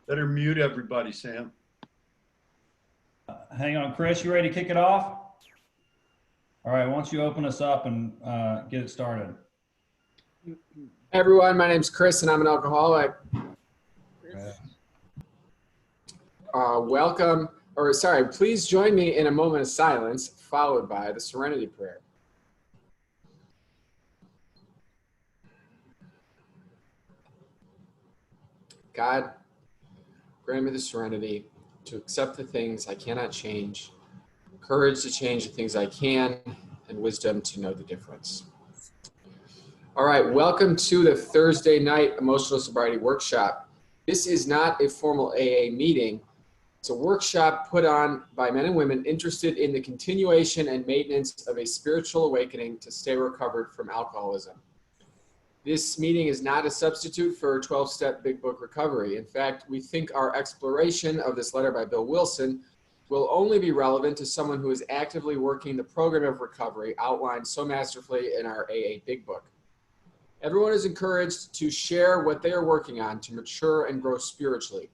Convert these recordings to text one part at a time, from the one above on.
Better mute everybody, Sam. Hang on, Chris, you ready to kick it off? All right, why don't you open us up and get it started? Hey everyone, my name's Chris and I'm an alcoholic. Please join me in a moment of silence, followed by the Serenity Prayer. God, grant me the serenity to accept the things I cannot change, courage to change the things I can, and wisdom to know the difference. All right, welcome to the Thursday night Emotional Sobriety Workshop. This is not a formal AA meeting. It's a workshop put on by men and women interested in the continuation and maintenance of a spiritual awakening to stay recovered from alcoholism. This meeting is not a substitute for a 12-step Big Book recovery. In fact, we think our exploration of this letter by Bill Wilson will only be relevant to someone who is actively working the program of recovery outlined so masterfully in our AA Big Book. Everyone is encouraged to share what they are working on to mature and grow spiritually.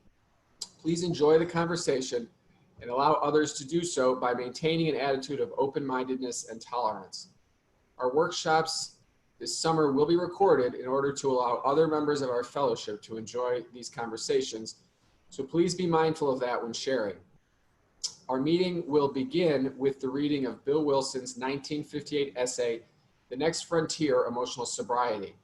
Please enjoy the conversation and allow others to do so by maintaining an attitude of open-mindedness and tolerance. Our workshops this summer will be recorded in order to allow other members of our fellowship to enjoy these conversations, so please be mindful of that when sharing. Our meeting will begin with the reading of Bill Wilson's 1958 essay, The Next Frontier, Emotional Sobriety.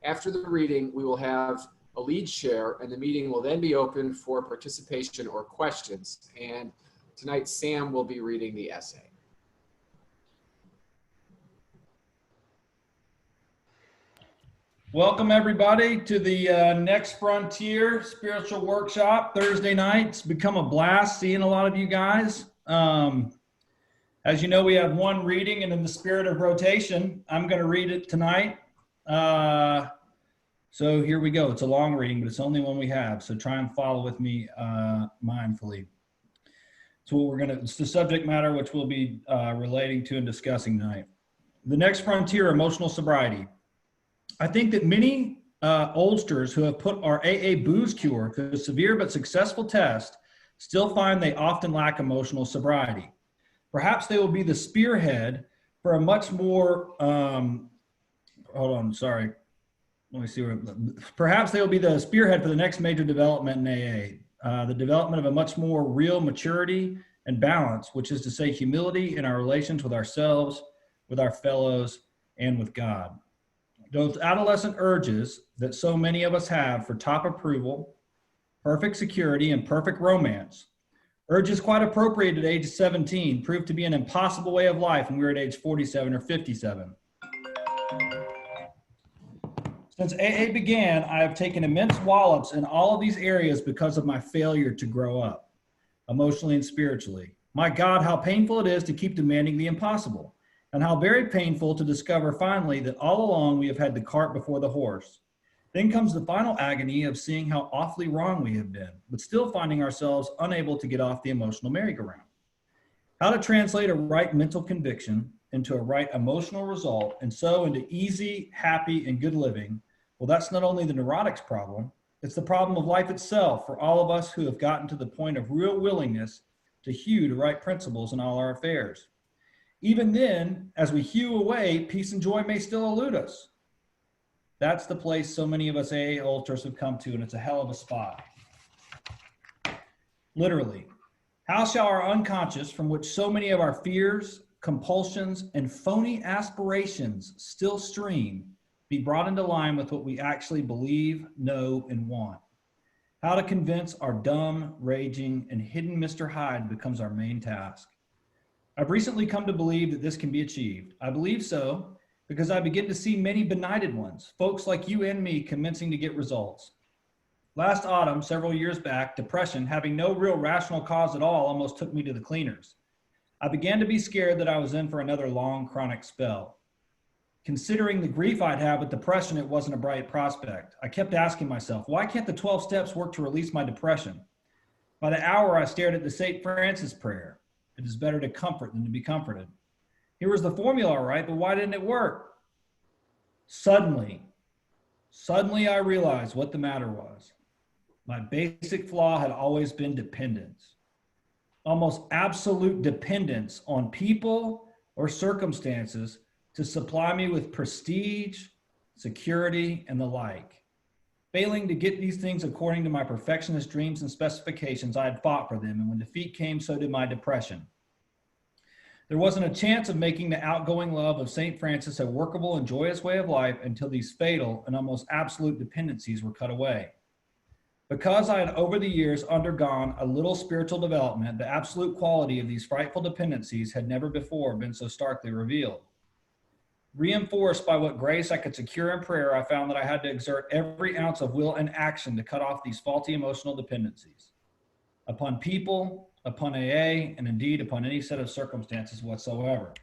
After the reading, we will have a lead share, and the meeting will then be open for participation or questions. And tonight, Sam will be reading the essay. Welcome everybody to the Next Frontier Spiritual Workshop Thursday night. It's become a blast seeing a lot of you guys. As you know, we have one reading, and in the spirit of rotation, I'm going to read it tonight. So here we go. It's a long reading, but it's the only one we have. So try and follow with me mindfully. So it's the subject matter which we'll be relating to and discussing tonight. The Next Frontier, Emotional Sobriety. I think that many oldsters who have put our AA booze cure to a severe but successful test still find they often lack emotional sobriety. Perhaps they will be the spearhead for a much more, Perhaps they will be the spearhead for the next major development in AA, the development of a much more real maturity and balance, which is to say humility in our relations with ourselves, with our fellows, and with God. Those adolescent urges that so many of us have for top approval, perfect security, and perfect romance, urges quite appropriate at age 17, proved to be an impossible way of life when we were at age 47 or 57. Since AA began, I have taken immense wallops in all of these areas because of my failure to grow up, emotionally and spiritually. My God, how painful it is to keep demanding the impossible. And how very painful to discover finally that all along we have had the cart before the horse. Then comes the final agony of seeing how awfully wrong we have been, but still finding ourselves unable to get off the emotional merry-go-round. How to translate a right mental conviction into a right emotional result, and so into easy, happy, and good living. Well, that's not only the neurotic's problem, it's the problem of life itself for all of us who have gotten to the point of real willingness to hew to right principles in all our affairs. Even then, as we hew away, peace and joy may still elude us. That's the place so many of us AA ultras have come to, and it's a hell of a spot. Literally, how shall our unconscious, from which so many of our fears, compulsions, and phony aspirations still stream, be brought into line with what we actually believe, know, and want? How to convince our dumb, raging, and hidden Mr. Hyde becomes our main task. I've recently come to believe that this can be achieved. I believe so because I begin to see many benighted ones, folks like you and me, commencing to get results. Last autumn, several years back, depression, having no real rational cause at all, almost took me to the cleaners. I began to be scared that I was in for another long chronic spell. Considering the grief I'd have with depression, it wasn't a bright prospect. I kept asking myself, why can't the 12 steps work to release my depression? By the hour, I stared at the St. Francis prayer. It is better to comfort than to be comforted. Here was the formula, all right, but why didn't it work? Suddenly I realized what the matter was. My basic flaw had always been dependence, almost absolute dependence on people or circumstances to supply me with prestige, security, and the like. Failing to get these things according to my perfectionist dreams and specifications, I had fought for them, and when defeat came, so did my depression. There wasn't a chance of making the outgoing love of St. Francis a workable and joyous way of life until these fatal and almost absolute dependencies were cut away. Because I had over the years undergone a little spiritual development, the absolute quality of these frightful dependencies had never before been so starkly revealed. Reinforced by what grace I could secure in prayer, I found that I had to exert every ounce of will and action to cut off these faulty emotional dependencies upon people, upon AA, and indeed upon any set of circumstances whatsoever.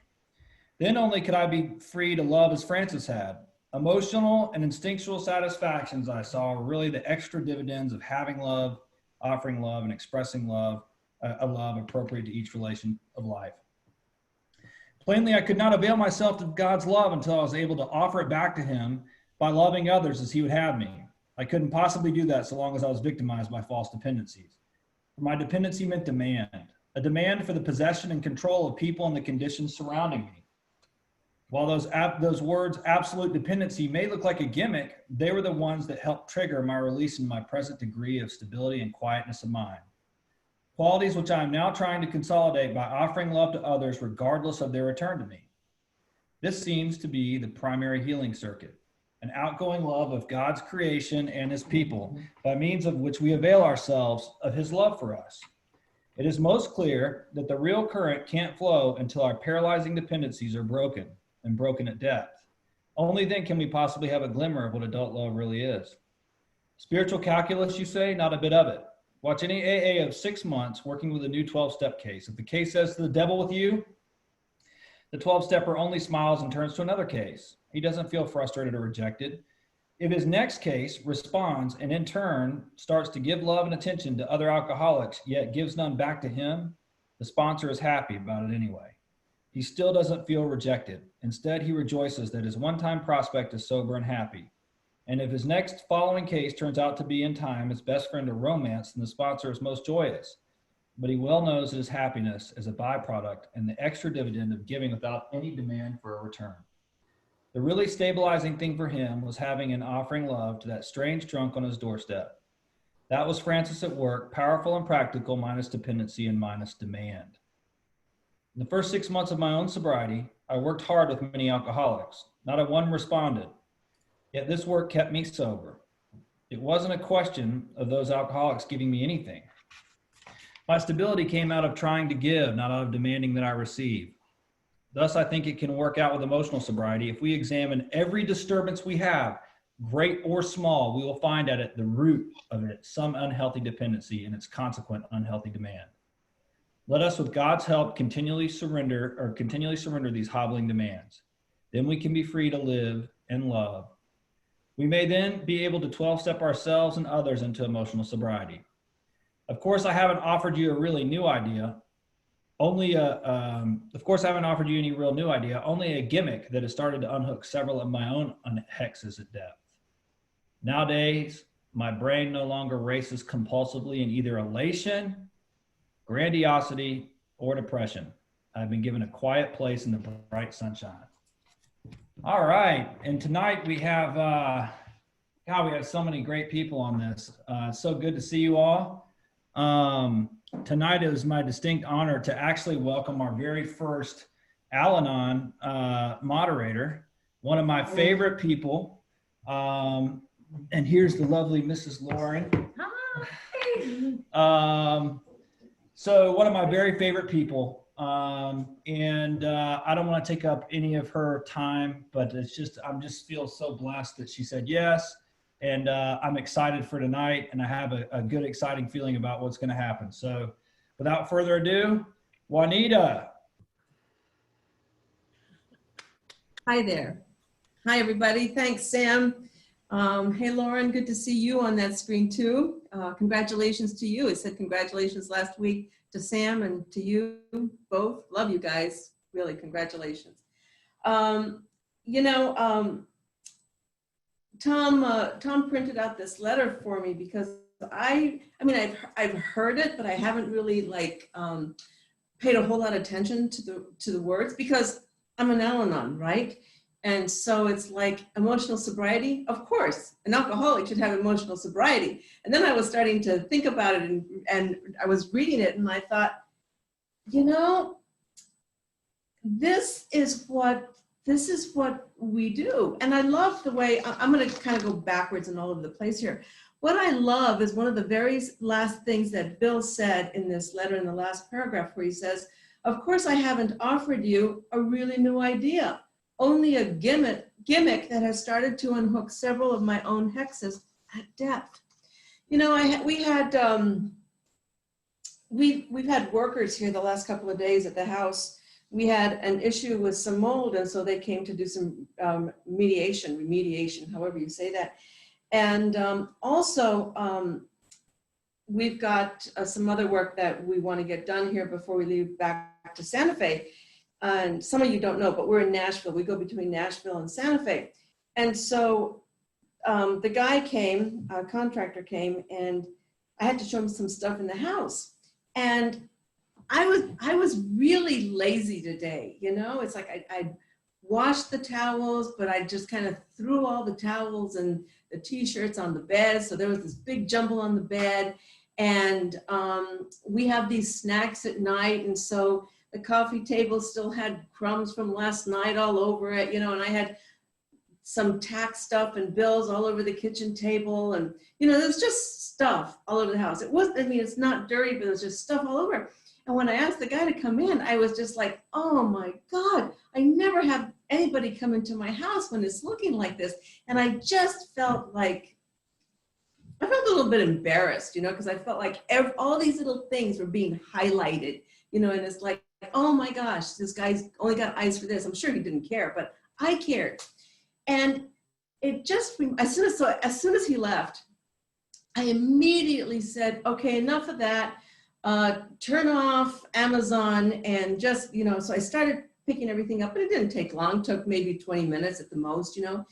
Then only could I be free to love as Francis had. Emotional and instinctual satisfactions I saw were really the extra dividends of having love, offering love, and expressing love, a love appropriate to each relation of life. Plainly, I could not avail myself of God's love until I was able to offer it back to him by loving others as he would have me. I couldn't possibly do that so long as I was victimized by false dependencies. For my dependency meant demand, a demand for the possession and control of people and the conditions surrounding me. While those words, absolute dependency, may look like a gimmick, they were the ones that helped trigger my release in my present degree of stability and quietness of mind. Qualities which I am now trying to consolidate by offering love to others regardless of their return to me. This seems to be the primary healing circuit, an outgoing love of God's creation and his people, by means of which we avail ourselves of his love for us. It is most clear that the real current can't flow until our paralyzing dependencies are broken, and broken at depth. Only then can we possibly have a glimmer of what adult love really is. Spiritual calculus, you say? Not a bit of it. Watch any AA of 6 months working with a new 12-step case. If the case says to the devil with you, the 12-stepper only smiles and turns to another case. He doesn't feel frustrated or rejected. If his next case responds and in turn starts to give love and attention to other alcoholics, yet gives none back to him, the sponsor is happy about it anyway. He still doesn't feel rejected. Instead, he rejoices that his one-time prospect is sober and happy. And if his next following case turns out to be in time his best friend or romance, then the sponsor is most joyous. But he well knows that his happiness is a byproduct and the extra dividend of giving without any demand for a return. The really stabilizing thing for him was having and offering love to that strange drunk on his doorstep. That was Francis at work, powerful and practical, minus dependency and minus demand. In the first 6 months of my own sobriety, I worked hard with many alcoholics. Not a one responded. Yet this work kept me sober. It wasn't a question of those alcoholics giving me anything. My stability came out of trying to give, not out of demanding that I receive. Thus, I think it can work out with emotional sobriety. If we examine every disturbance we have, great or small, we will find at it the root of it some unhealthy dependency and its consequent unhealthy demand. Let us, with God's help, continually surrender these hobbling demands. Then we can be free to live and love. We may then be able to 12-step ourselves and others into emotional sobriety. Of course, I haven't offered you a really new idea. Only any real new idea, only a gimmick that has started to unhook several of my own hexes at depth. Nowadays, my brain no longer races compulsively in either elation, grandiosity, or depression. I've been given a quiet place in the bright sunshine. All right, and tonight we have, we have so many great people on this. It's so good to see you all. Tonight it was my distinct honor to actually welcome our very first Al-Anon moderator, one of my favorite people. And here's the lovely Mrs. Lauren. Hi. So one of my very favorite people. I don't want to take up any of her time, but I'm just feel so blessed that she said yes. And I'm excited for tonight, and I have a good, exciting feeling about what's going to happen. So without further ado, Juanita. Hi there. Hi, everybody. Thanks, Sam. Hey, Lauren, good to see you on that screen, too. Congratulations to you. I said congratulations last week to Sam and to you both. Love you guys. Really, congratulations. Tom printed out this letter for me because I mean, I've heard it, but I haven't really like paid a whole lot of attention to the words because I'm an Al-Anon, right? And so it's like emotional sobriety. Of course, an alcoholic should have emotional sobriety. And then I was starting to think about it, and I was reading it, and I thought, you know, this is what we do. And I love the way, I'm going to kind of go backwards and all over the place here. What I love is one of the very last things that Bill said in this letter in the last paragraph, where he says, of course, I haven't offered you a really new idea, only a gimmick that has started to unhook several of my own hexes at depth. You know, we've had workers here the last couple of days at the house. We had an issue with some mold, and so they came to do some remediation, however you say that. And also, we've got some other work that we want to get done here before we leave back to Santa Fe. And some of you don't know, but we're in Nashville. We go between Nashville and Santa Fe. And so the guy came, a contractor came, and I had to show him some stuff in the house. And I was really lazy today, you know? It's like I washed the towels, but I just kind of threw all the towels and the t-shirts on the bed. So there was this big jumble on the bed. And we have these snacks at night. And so the coffee table still had crumbs from last night all over it, you know, and I had some tax stuff and bills all over the kitchen table. And, you know, there was just stuff all over the house. It was, I mean, it's not dirty, but it was just stuff all over. And when I asked the guy to come in, I was just like, oh my God, I never have anybody come into my house when it's looking like this. And I just felt like, I felt a little bit embarrassed, you know, because I felt like all these little things were being highlighted, you know, and it's like, oh my gosh, this guy's only got eyes for this. I'm sure he didn't care, but I cared. And it just, as soon as he left, I immediately said, okay, enough of that. Turn off Amazon and just, you know, so I started picking everything up, but it didn't take long, took maybe 20 minutes at the most, you know,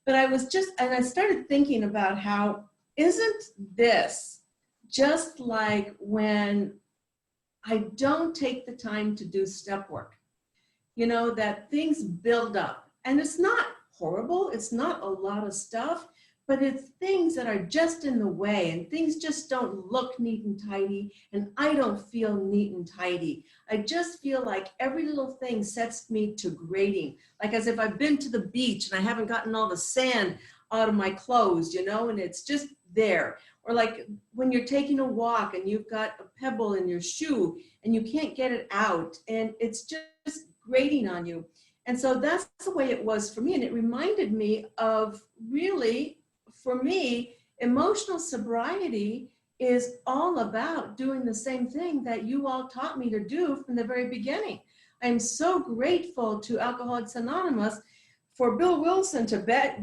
but I started thinking about how, isn't this just like when I don't take the time to do step work, you know, that things build up, and it's not horrible. It's not a lot of stuff, but it's things that are just in the way, and things just don't look neat and tidy, and I don't feel neat and tidy. I just feel like every little thing sets me to grading, like as if I've been to the beach and I haven't gotten all the sand out of my clothes, you know, and it's just there. Or like when you're taking a walk and you've got a pebble in your shoe and you can't get it out, and it's just grating on you. And so that's the way it was for me. And it reminded me of, really, for me, emotional sobriety is all about doing the same thing that you all taught me to do from the very beginning. I'm so grateful to Alcoholics Anonymous for Bill Wilson to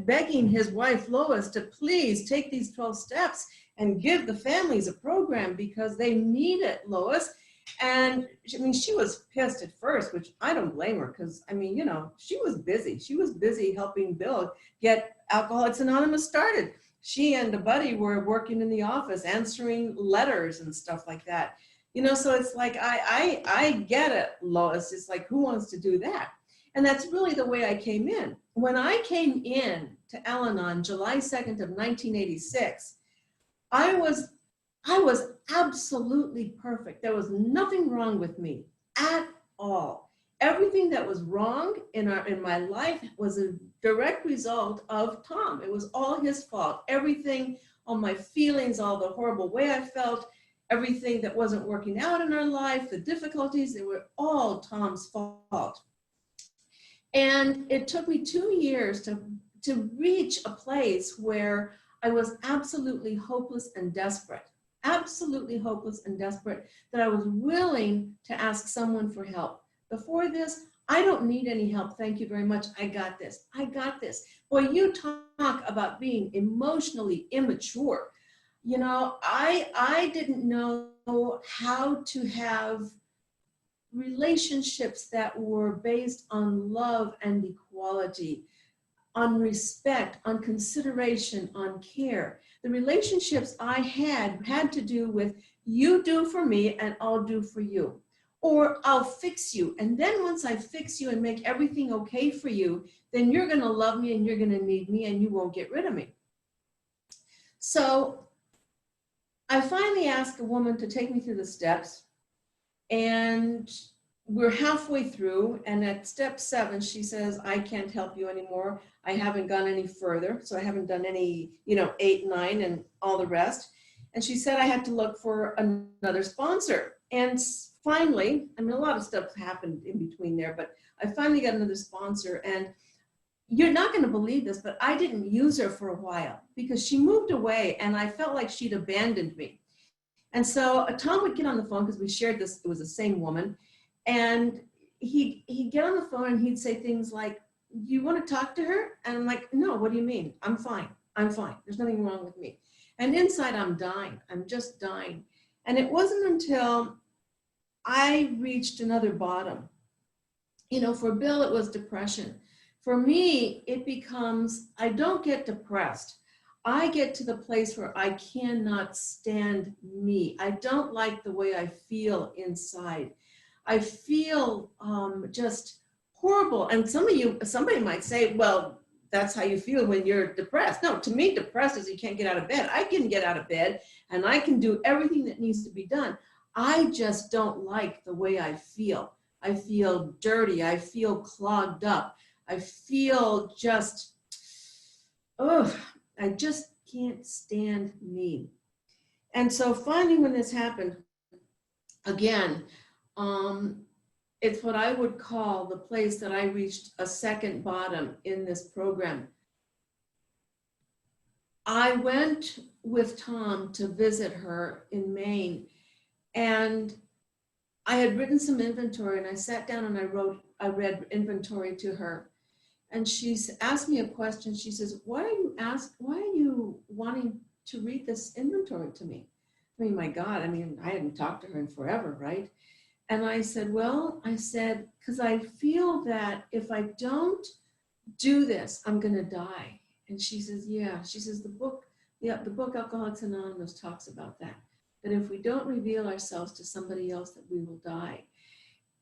begging his wife Lois to please take these 12 steps and give the families a program because they need it, Lois. And I mean, she was pissed at first, which I don't blame her, because I mean, you know, she was busy. She was busy helping Bill get Alcoholics Anonymous started. She and a buddy were working in the office, answering letters and stuff like that. You know, so it's like, I get it, Lois. It's like, who wants to do that? And that's really the way I came in. When I came in to Al-Anon, July 2nd of 1986, I was absolutely perfect. There was nothing wrong with me at all. Everything that was wrong in my life was a direct result of Tom. It was all his fault. Everything, all my feelings, all the horrible way I felt, everything that wasn't working out in our life, the difficulties, they were all Tom's fault. And it took me 2 years to reach a place where I was absolutely hopeless and desperate. Absolutely hopeless and desperate, that I was willing to ask someone for help. Before this, I don't need any help. Thank you very much. I got this. I got this. Boy, you talk about being emotionally immature. You know, I didn't know how to have relationships that were based on love and equality. on respect, on consideration, on care. The relationships I had to do with you do for me and I'll do for you. Or I'll fix you. And then once I fix you and make everything okay for you, then you're going to love me and you're going to need me and you won't get rid of me. So I finally asked a woman to take me through the steps, and we're halfway through. And at step 7, she says, I can't help you anymore. I haven't gone any further. So I haven't done any, 8, 9 and all the rest. And she said I had to look for another sponsor. And finally, I mean, a lot of stuff happened in between there, but I finally got another sponsor. And you're not going to believe this, but I didn't use her for a while because she moved away and I felt like she'd abandoned me. And so Tom would get on the phone because we shared this, it was the same woman. And he'd get on the phone and he'd say things like, you want to talk to her? And I'm like, no, what do you mean? I'm fine. I'm fine. There's nothing wrong with me. And inside I'm dying. I'm just dying. And it wasn't until I reached another bottom. For Bill, it was depression. For me, it becomes, I don't get depressed. I get to the place where I cannot stand me. I don't like the way I feel inside. I feel just horrible. And somebody might say, well, that's how you feel when you're depressed. No, to me, depressed is you can't get out of bed. I can get out of bed and I can do everything that needs to be done. I just don't like the way I feel. I feel dirty. I feel clogged up. I feel just, I just can't stand me. And so finally when this happened, again, it's what I would call the place that I reached a second bottom in this program. I went with Tom to visit her in Maine, and I had written some inventory, and I sat down and I read inventory to her. And she's asked me a question. She says, why are you wanting to read this inventory to me? I mean, my God, I hadn't talked to her in forever, right? And I said, because I feel that if I don't do this, I'm going to die. And she says, yeah. She says, the book Alcoholics Anonymous talks about that if we don't reveal ourselves to somebody else, that we will die.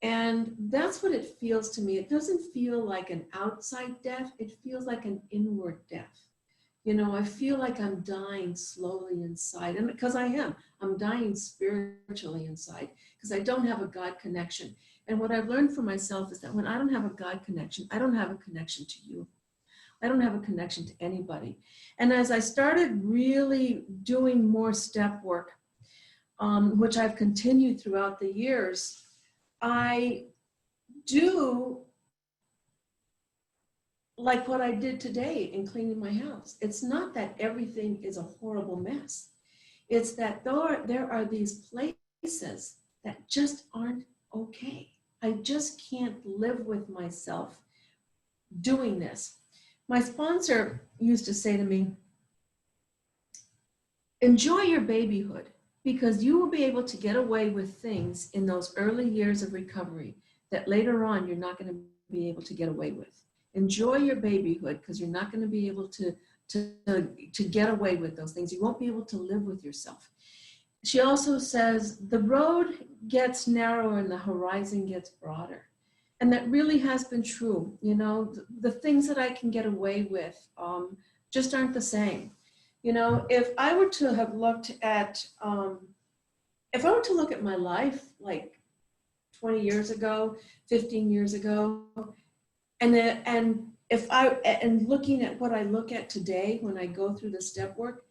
And that's what it feels to me. It doesn't feel like an outside death. It feels like an inward death. I feel like I'm dying slowly inside. And because I am, I'm dying spiritually inside because I don't have a God connection. And what I've learned for myself is that when I don't have a God connection, I don't have a connection to you. I don't have a connection to anybody. And as I started really doing more step work, which I've continued throughout the years, I do like what I did today in cleaning my house. It's not that everything is a horrible mess. It's that there are these places that just aren't okay. I just can't live with myself doing this. My sponsor used to say to me, enjoy your babyhood, because you will be able to get away with things in those early years of recovery that later on you're not going to be able to get away with. Enjoy your babyhood, because you're not going to be able to get away with those things. You won't be able to live with yourself. She also says the road gets narrower and the horizon gets broader. And that really has been true. The things that I can get away with just aren't the same. If I were to have looked at, if I were to look at my life like 20 years ago, 15 years ago, and looking at what I look at today when I go through the step work,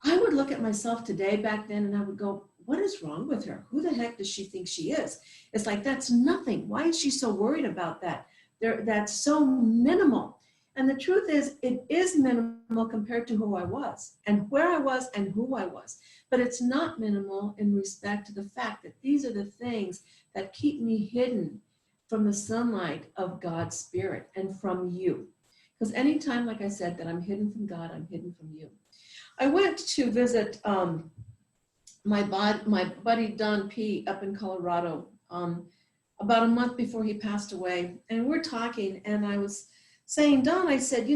I would look at myself today back then and I would go, what is wrong with her? Who the heck does she think she is? It's like, that's nothing. Why is she so worried about that? That's so minimal. And the truth is, it is minimal compared to who I was and where I was and who I was. But it's not minimal in respect to the fact that these are the things that keep me hidden from the sunlight of God's Spirit and from you. Because anytime, like I said, that I'm hidden from God, I'm hidden from you. I went to visit my buddy Don P. up in Colorado about a month before he passed away. And we're talking, and I was saying, Don, I said,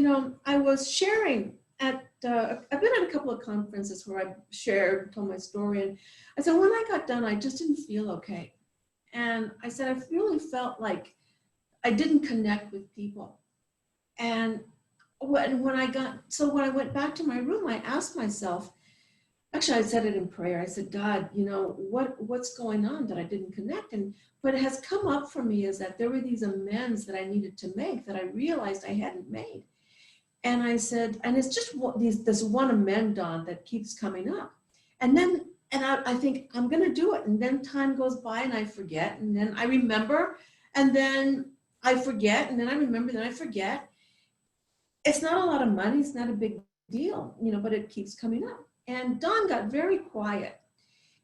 I was sharing at, I've been at a couple of conferences where I shared, told my story. And I said, when I got done, I just didn't feel okay. And I said, I really felt like I didn't connect with people. And when I went back to my room, I asked myself, actually, I said it in prayer. I said, God, what's going on that I didn't connect? And what has come up for me is that there were these amends that I needed to make that I realized I hadn't made. And I said, and it's just this one amend, Don, that keeps coming up. And then, I think I'm going to do it. And then time goes by and I forget. And then I remember. And then I forget. And then I remember. Then I forget. It's not a lot of money. It's not a big deal, but it keeps coming up. And Don got very quiet.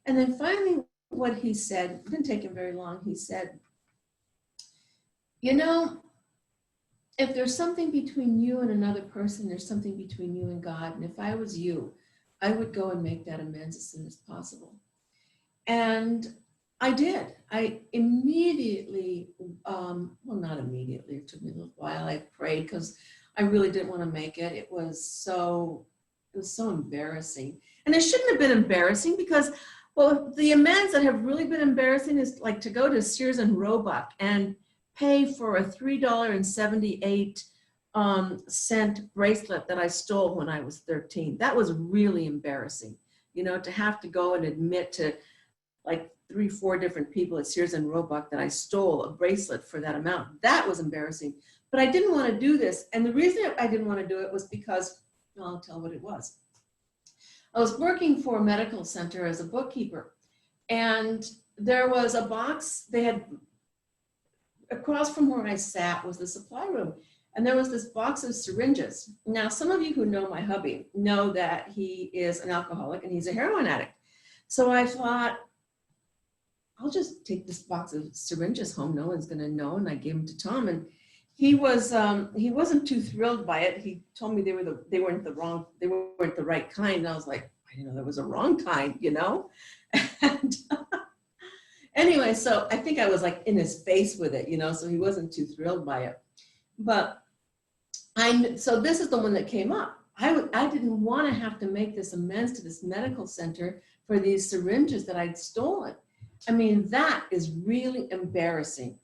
And then finally, what he said, it didn't take him very long. He said, if there's something between you and another person, there's something between you and God. And if I was you, I would go and make that amends as soon as possible. And I did. I immediately, not immediately, it took me a little while. I prayed because I really didn't want to make it. It was so embarrassing. And it shouldn't have been embarrassing because, the amends that have really been embarrassing is like to go to Sears and Roebuck and pay for a $3.78 bracelet that I stole when I was 13. That was really embarrassing, to have to go and admit to like 3-4 different people at Sears and Roebuck that I stole a bracelet for that amount. That was embarrassing. But I didn't want to do this. And the reason I didn't want to do it was because, I'll tell what it was. I was working for a medical center as a bookkeeper. And there was a box, they had, across from where I sat was the supply room. And there was this box of syringes. Now, some of you who know my hubby know that he is an alcoholic and he's a heroin addict. So I thought, I'll just take this box of syringes home. No one's going to know. And I gave them to Tom. And he wasn't too thrilled by it. He told me they weren't the right kind. And I was like, I didn't know there was a wrong kind, And anyway, so I think I was like in his face with it, so he wasn't too thrilled by it. But so this is the one that came up. I didn't want to have to make this amends to this medical center for these syringes that I'd stolen. I mean, that is really embarrassing.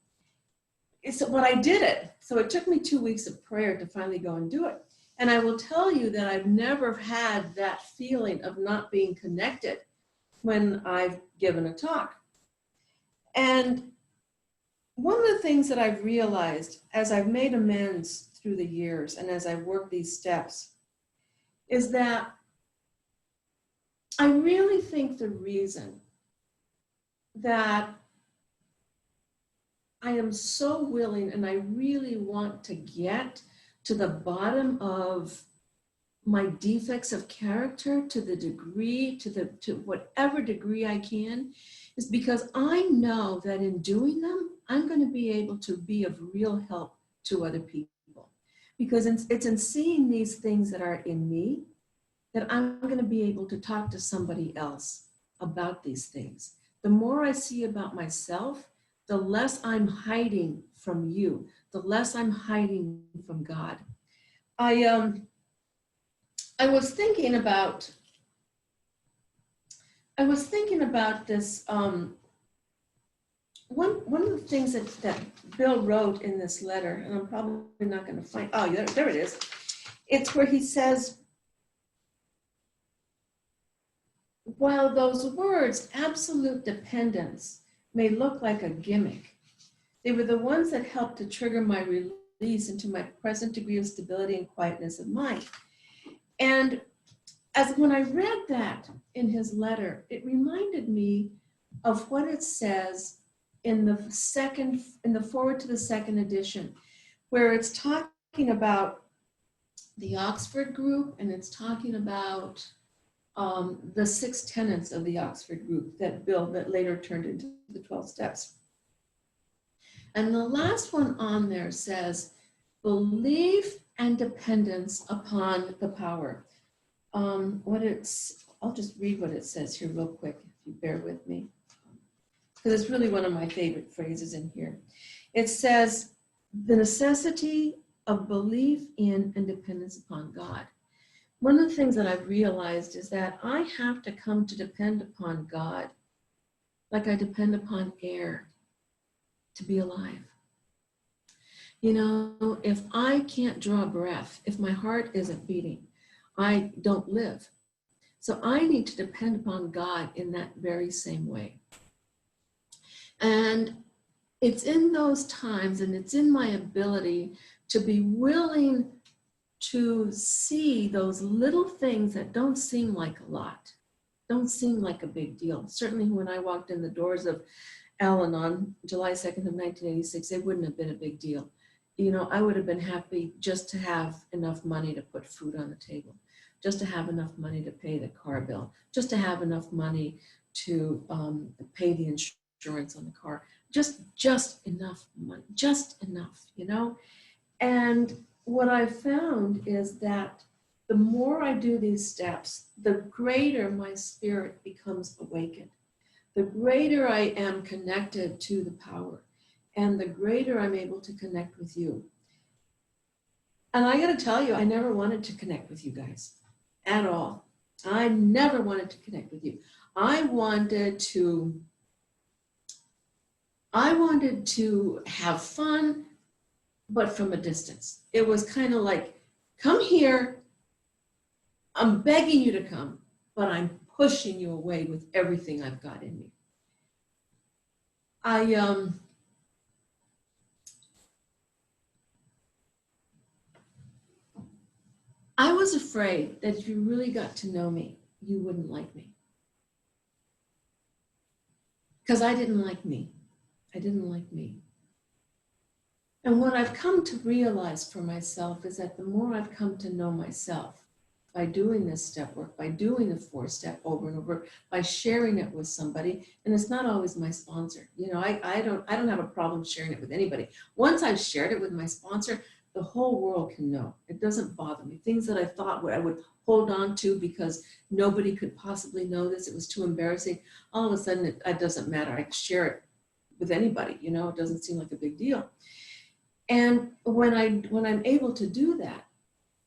But I did it. So it took me 2 weeks of prayer to finally go and do it. And I will tell you that I've never had that feeling of not being connected when I've given a talk. And one of the things that I've realized as I've made amends through the years and as I've worked these steps is that I really think the reason that I am so willing and I really want to get to the bottom of my defects of character to the degree, to whatever degree I can, is because I know that in doing them, I'm going to be able to be of real help to other people. Because it's in seeing these things that are in me that I'm going to be able to talk to somebody else about these things. The more I see about myself, the less I'm hiding from you, the less I'm hiding from God. I was thinking about this. One of the things that Bill wrote in this letter, and I'm probably not going to find. Oh, there it is. It's where he says, while those words, absolute dependence, may look like a gimmick, they were the ones that helped to trigger my release into my present degree of stability and quietness of mind. And when I read that in his letter, it reminded me of what it says in the forward to the second edition, where it's talking about the Oxford group, and it's talking about the 6 tenets of the Oxford group that later turned into the 12 steps. And the last one on there says, belief and dependence upon the power. I'll just read what it says here real quick, if you bear with me, because it's really one of my favorite phrases in here. It says, the necessity of belief in and dependence upon God. One of the things that I've realized is that I have to come to depend upon God like I depend upon air to be alive. You know, if I can't draw breath, if my heart isn't beating, I don't live. So I need to depend upon God in that very same way. And it's in those times, and it's in my ability to be willing to see those little things that don't seem like a lot, don't seem like a big deal. Certainly when I walked in the doors of Al-Anon, July 2nd of 1986, it wouldn't have been a big deal. You know, I would have been happy just to have enough money to put food on the table, just to have enough money to pay the car bill, just to have enough money to pay the insurance on the car, just enough money, just enough, you know? And what I found is that the more I do these steps, the greater my spirit becomes awakened, the greater I am connected to the power, and the greater I'm able to connect with you. And I got to tell you, I never wanted to connect with you guys at all. I never wanted to connect with you. I wanted to have fun, but from a distance. It was kind of like, come here, I'm begging you to come, but I'm pushing you away with everything I've got in me. I was afraid that if you really got to know me, you wouldn't like me. Because I didn't like me. I didn't like me. And what I've come to realize for myself is that the more I've come to know myself, by doing this step work, by doing the 4-step over and over, by sharing it with somebody, and it's not always my sponsor. You know, I don't have a problem sharing it with anybody. Once I've shared it with my sponsor, the whole world can know. It doesn't bother me. Things that I thought I would hold on to because nobody could possibly know this, it was too embarrassing, all of a sudden it doesn't matter. I share it with anybody, you know, it doesn't seem like a big deal. And when I'm able to do that,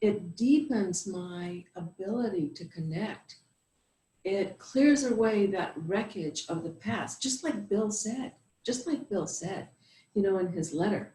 it deepens my ability to connect. It clears away that wreckage of the past, just like Bill said, you know, in his letter.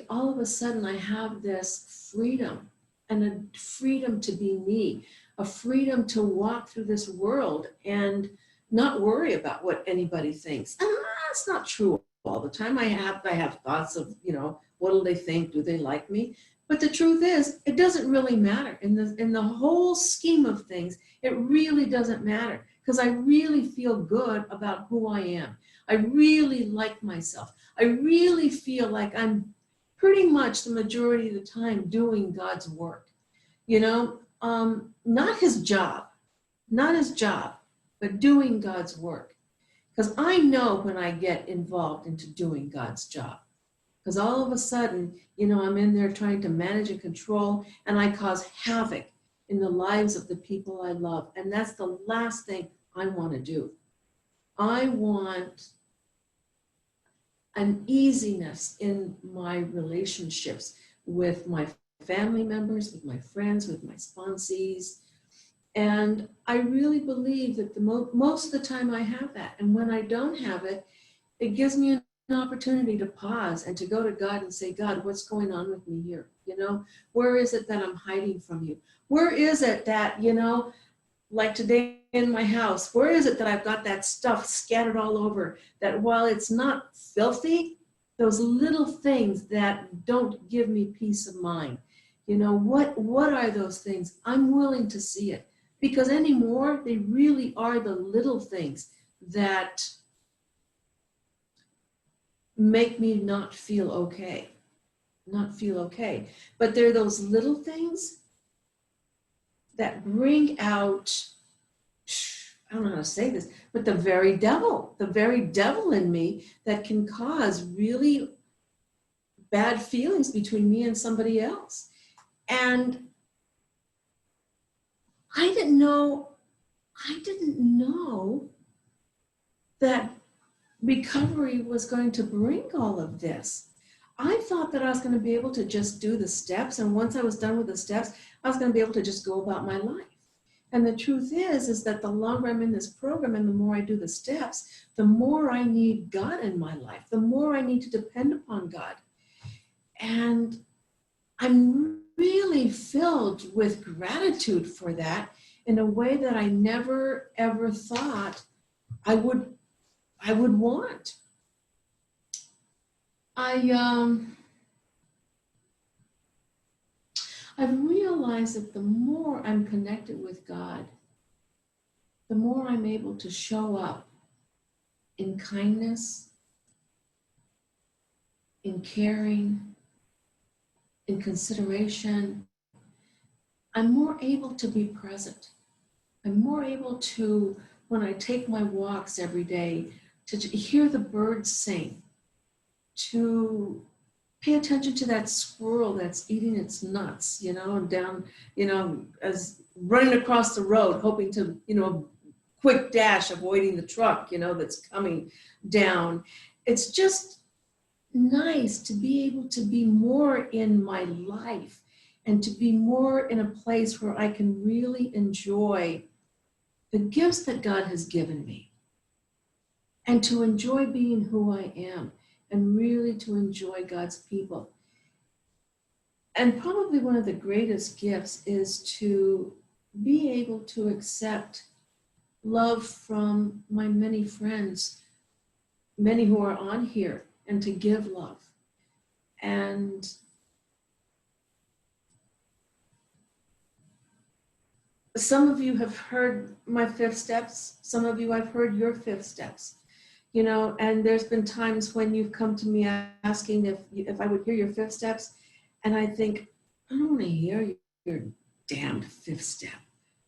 All of a sudden I have this freedom, and a freedom to be me, a freedom to walk through this world and not worry about what anybody thinks. And that's not true all the time. I have thoughts of, you know, what do they think? Do they like me? But the truth is, it doesn't really matter. In the whole scheme of things, it really doesn't matter, because I really feel good about who I am. I really like myself. I really feel like I'm pretty much the majority of the time doing God's work. You know, not his job, but doing God's work. Because I know when I get involved into doing God's job. Because all of a sudden, you know, I'm in there trying to manage and control, and I cause havoc in the lives of the people I love. And that's the last thing I want to do. I want an easiness in my relationships with my family members, with my friends, with my sponsees. And I really believe that most of the time I have that. And when I don't have it, it gives me an opportunity to pause and to go to God and say, God, what's going on with me here? You know, where is it that I'm hiding from you? Where is it that, you know, like today in my house, where is it that I've got that stuff scattered all over, that while it's not filthy, those little things that don't give me peace of mind, you know, what are those things? I'm willing to see it, because anymore, they really are the little things that make me not feel okay. But they're those little things that bring out, I don't know how to say this, but the very devil in me that can cause really bad feelings between me and somebody else. And I didn't know that recovery was going to bring all of this. I thought that I was going to be able to just do the steps. And once I was done with the steps, I was going to be able to just go about my life. And the truth is that the longer I'm in this program and the more I do the steps, the more I need God in my life, the more I need to depend upon God. And I'm really filled with gratitude for that in a way that I never, ever thought I would want. I've realized that the more I'm connected with God, the more I'm able to show up in kindness, in caring, in consideration. I'm more able to be present. I'm more able to, when I take my walks every day, to hear the birds sing, to pay attention to that squirrel that's eating its nuts, down, as running across the road, hoping to, quick dash, avoiding the truck, that's coming down. It's just nice to be able to be more in my life and to be more in a place where I can really enjoy the gifts that God has given me and to enjoy being who I am and really to enjoy God's people. And probably one of the greatest gifts is to be able to accept love from my many friends, many who are on here, and to give love. And some of you have heard my 5th steps. Some of you, I've heard your 5th steps. And there's been times when you've come to me asking if I would hear your 5th steps. And I think, I don't want to hear your damned 5th step.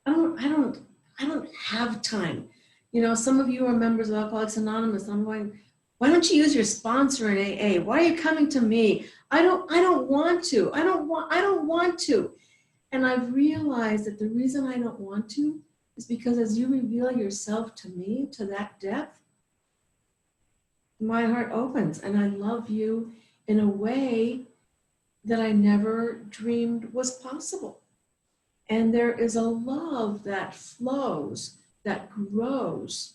I don't have time. Some of you are members of Alcoholics Anonymous. I'm going, why don't you use your sponsor in AA? Why are you coming to me? I don't want to. I don't want to. And I've realized that the reason I don't want to is because as you reveal yourself to me to that depth, my heart opens and I love you in a way that I never dreamed was possible. And there is a love that flows, that grows,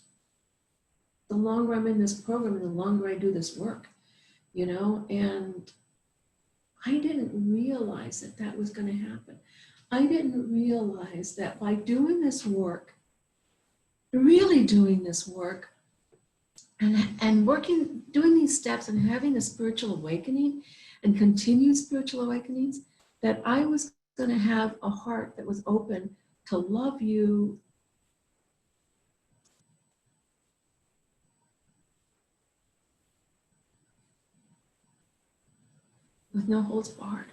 the longer I'm in this program and the longer I do this work, and I didn't realize that was going to happen. I didn't realize that by doing this work, really doing this work, and working, doing these steps and having a spiritual awakening and continued spiritual awakenings, that I was going to have a heart that was open to love you with no holds barred,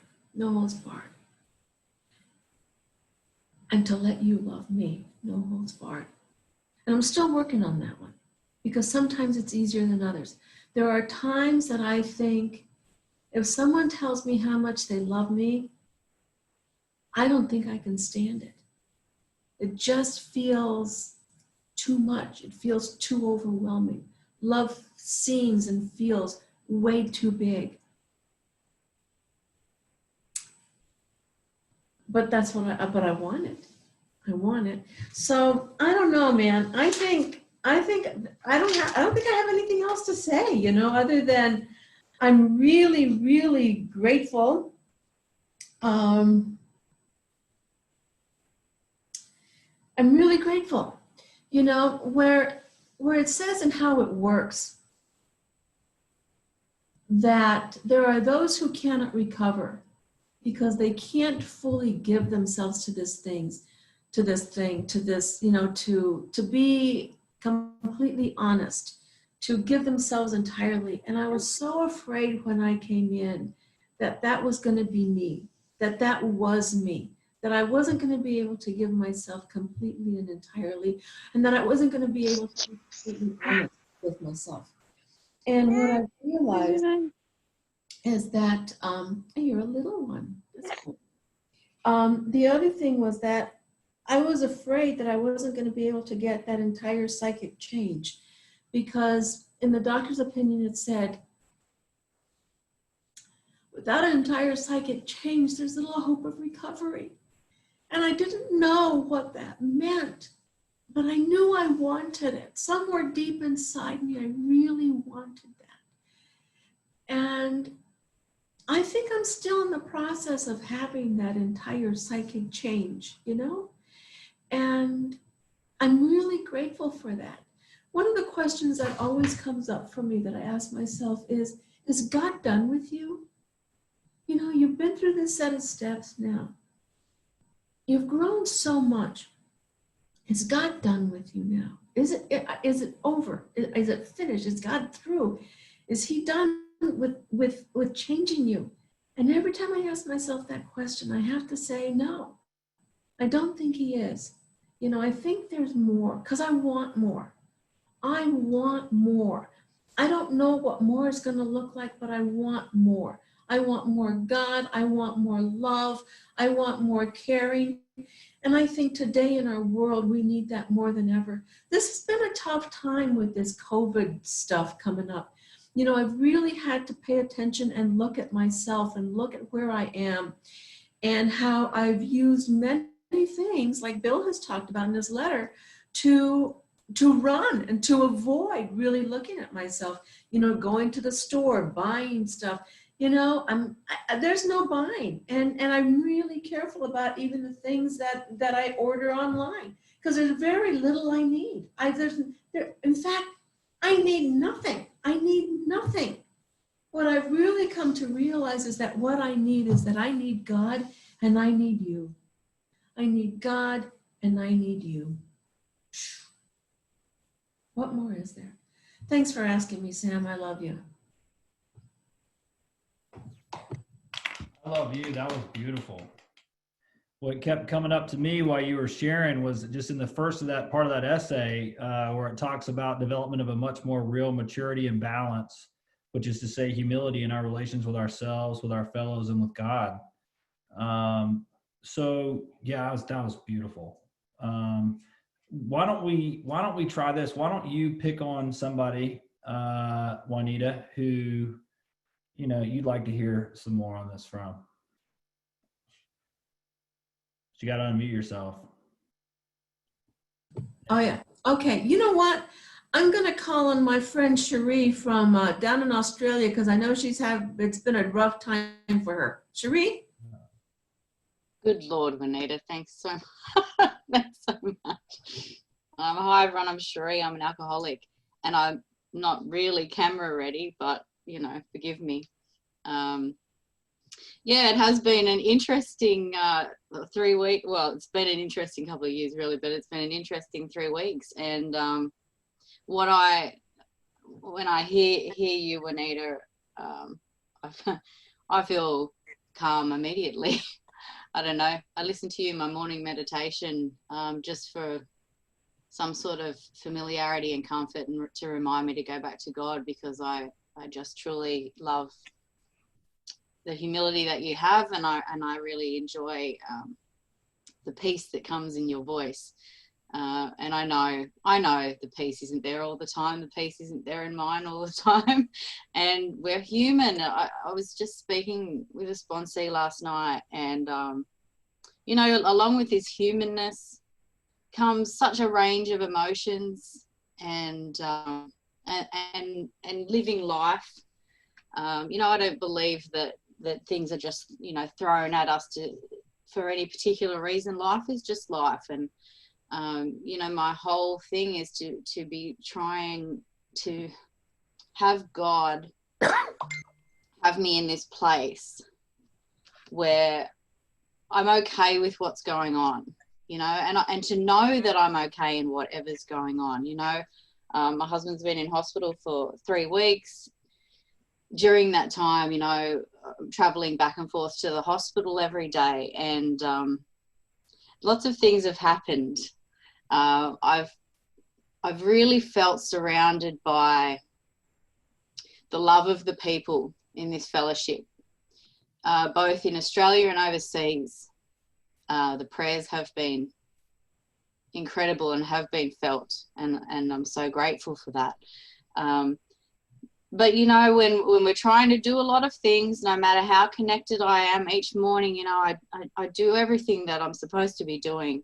and to let you love me, no holds barred. And I'm still working on that one because sometimes it's easier than others. There are times that I think if someone tells me how much they love me, I don't think I can stand it. It just feels too much. It feels too overwhelming. Love seems and feels way too big. But that's what I want it. I want it. So I don't know, man. I don't think I have anything else to say, other than I'm really, really grateful. I'm really grateful, where it says and how it works that there are those who cannot recover because they can't fully give themselves to this, to be completely honest, to give themselves entirely. And I was so afraid when I came in that was going to be me, that was me, that I wasn't going to be able to give myself completely and entirely, and that I wasn't going to be able to be completely honest with myself. And what I realized is that, you're a little one. That's cool. The other thing was that I was afraid that I wasn't going to be able to get that entire psychic change because in the doctor's opinion, it said without an entire psychic change, there's little hope of recovery. And I didn't know what that meant, but I knew I wanted it. Somewhere deep inside me, I really wanted that. And I think I'm still in the process of having that entire psychic change, you know? And I'm really grateful for that. One of the questions that always comes up for me that I ask myself is God done with you? You know, you've been through this set of steps now. You've grown so much. Is God done with you now? Is it over? Is it finished? Is God through? Is he done with changing you? And every time I ask myself that question, I have to say, no, I don't think he is. You know, I think there's more because I want more. I want more. I don't know what more is going to look like, but I want more. I want more God. I want more love. I want more caring. And I think today in our world, we need that more than ever. This has been a tough time with this COVID stuff coming up. You know, I've really had to pay attention and look at myself and look at where I am and how I've used many things, like Bill has talked about in his letter, to run and to avoid really looking at myself, you know, going to the store, buying stuff. You know, there's no buying. And I'm really careful about even the things that I order online because there's very little I need. In fact, I need nothing. I need nothing. What I've really come to realize is that what I need is that I need God and I need you. I need God and I need you. What more is there? Thanks for asking me, Sam. I love you. I love you. That was beautiful. What kept coming up to me while you were sharing was just in the first of that part of that essay where it talks about development of a much more real maturity and balance, which is to say humility in our relations with ourselves, with our fellows, and with God. So yeah, that was beautiful. Why don't we try this? Why don't you pick on somebody, Juanita, who, you know, you'd like to hear some more on this from? You got to unmute yourself. Oh yeah. Okay. You know what? I'm going to call on my friend Cherie from down in Australia because I know it's been a rough time for her. Cherie? Good Lord, Juanita, thanks so much. Thanks so much. Hi everyone, I'm Cherie. I'm an alcoholic and I'm not really camera ready, but you know, forgive me. Yeah, it has been an interesting 3 weeks. Well, it's been an interesting couple of years really, but it's been an interesting 3 weeks. And when I hear you, Juanita, I feel calm immediately. I don't know. I listen to you in my morning meditation just for some sort of familiarity and comfort and to remind me to go back to God because I just truly love the humility that you have, and I really enjoy the peace that comes in your voice. And I know the peace isn't there all the time. The peace isn't there in mine all the time. And we're human. I was just speaking with a sponsee last night, and you know, along with this humanness comes such a range of emotions and living life. You know, I don't believe that things are just, you know, thrown at us for any particular reason. Life is just life. And, you know, my whole thing is to be trying to have God have me in this place where I'm okay with what's going on, you know, and to know that I'm okay in whatever's going on, you know. My husband's been in hospital for 3 weeks. During that time, you know, traveling back and forth to the hospital every day, and lots of things have happened. I've really felt surrounded by the love of the people in this fellowship, both in Australia and overseas. The prayers have been incredible and have been felt, and I'm so grateful for that. but you know, when we're trying to do a lot of things, no matter how connected I am each morning, you know, I do everything that I'm supposed to be doing.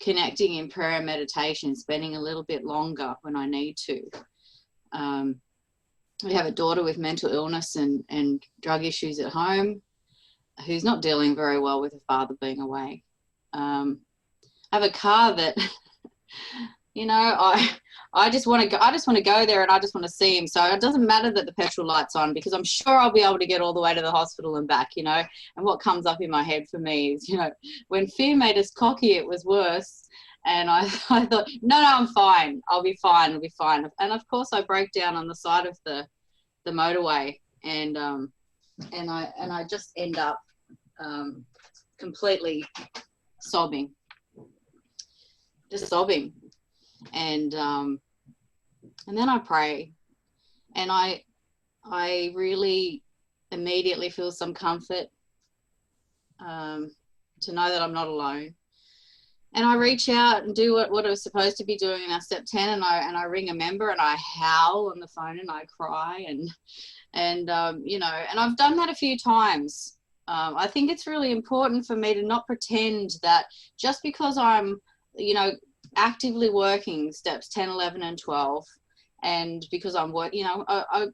Connecting in prayer and meditation, spending a little bit longer when I need to. We have a daughter with mental illness and drug issues at home, who's not dealing very well with her father being away. I have a car that, you know, I just want to go. I just want to go there, and I just want to see him. So it doesn't matter that the petrol light's on, because I'm sure I'll be able to get all the way to the hospital and back. You know, and what comes up in my head for me is, you know, when fear made us cocky, it was worse. And I thought, no, I'm fine. I'll be fine. I'll be fine. And of course, I broke down on the side of the motorway, and I just end up completely sobbing, just sobbing. And then I pray, and I really immediately feel some comfort to know that I'm not alone. And I reach out and do what I was supposed to be doing, and I step 10, and I ring a member, and I howl on the phone, and I cry, and you know, and I've done that a few times. I think it's really important for me to not pretend that just because I'm, you know, actively working steps 10, 11, and 12, and because I'm you know, I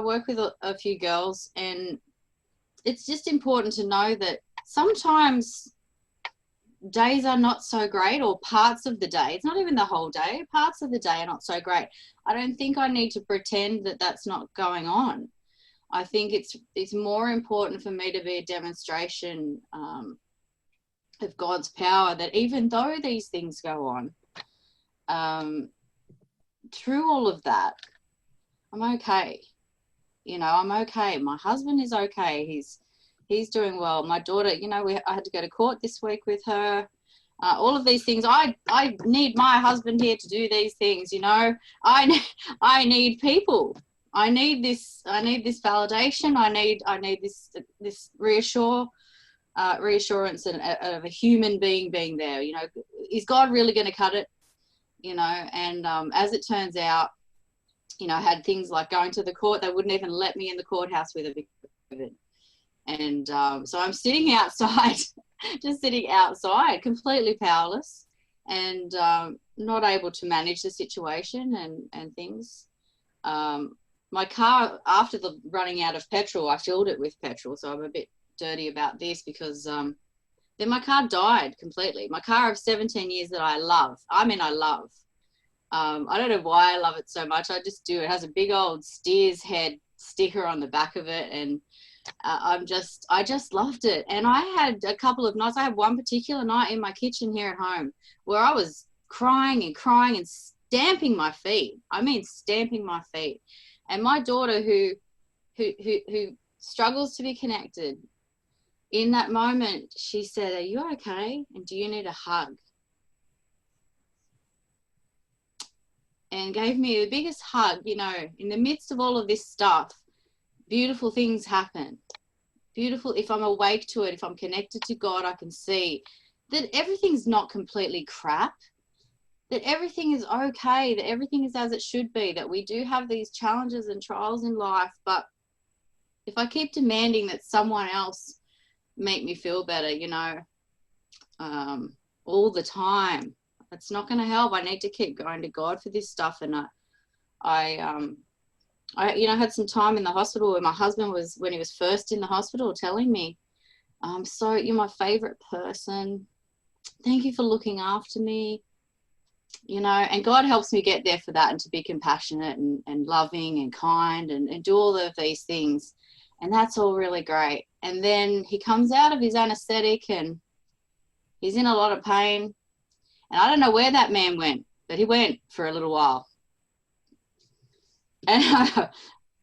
work with a few girls, and it's just important to know that sometimes days are not so great, or parts of the day, it's not even the whole day, parts of the day are not so great. I don't think I need to pretend that that's not going on. I think it's more important for me to be a demonstration of God's power, that even though these things go on, through all of that, I'm okay. You know, I'm okay. My husband is okay. He's doing well. My daughter, you know, I had to go to court this week with her. All of these things. I need my husband here to do these things. You know, I need people. I need this validation. I need this reassurance of a human being there. You know, is God really going to cut it? You know, and as it turns out, you know, I had things like going to the court. They wouldn't even let me in the courthouse with her because of it. And so I'm sitting outside, just sitting outside, completely powerless, and not able to manage the situation and things. My car, after the running out of petrol, I filled it with petrol, so I'm a bit dirty about this, because then my car died completely. My car of 17 years that I love. I mean, I love. I don't know why I love it so much. I just do. It has a big old steer's head sticker on the back of it, and I just loved it. And I had a couple of nights. I had one particular night in my kitchen here at home where I was crying and stamping my feet. I mean, stamping my feet. And my daughter, who struggles to be connected, in that moment, she said, "Are you okay? And do you need a hug?" And gave me the biggest hug. You know, in the midst of all of this stuff, beautiful things happen. Beautiful, if I'm awake to it, if I'm connected to God, I can see that everything's not completely crap, that everything is okay, that everything is as it should be, that we do have these challenges and trials in life, but if I keep demanding that someone else make me feel better, you know, all the time, it's not going to help. I need to keep going to God for this stuff. And I you know, had some time in the hospital where my husband was, when he was first in the hospital, telling me, "So you're my favorite person. Thank you for looking after me." You know, and God helps me get there for that, and to be compassionate and loving and kind and do all of these things. And that's all really great. And then he comes out of his anesthetic and he's in a lot of pain. And I don't know where that man went, but he went for a little while. And I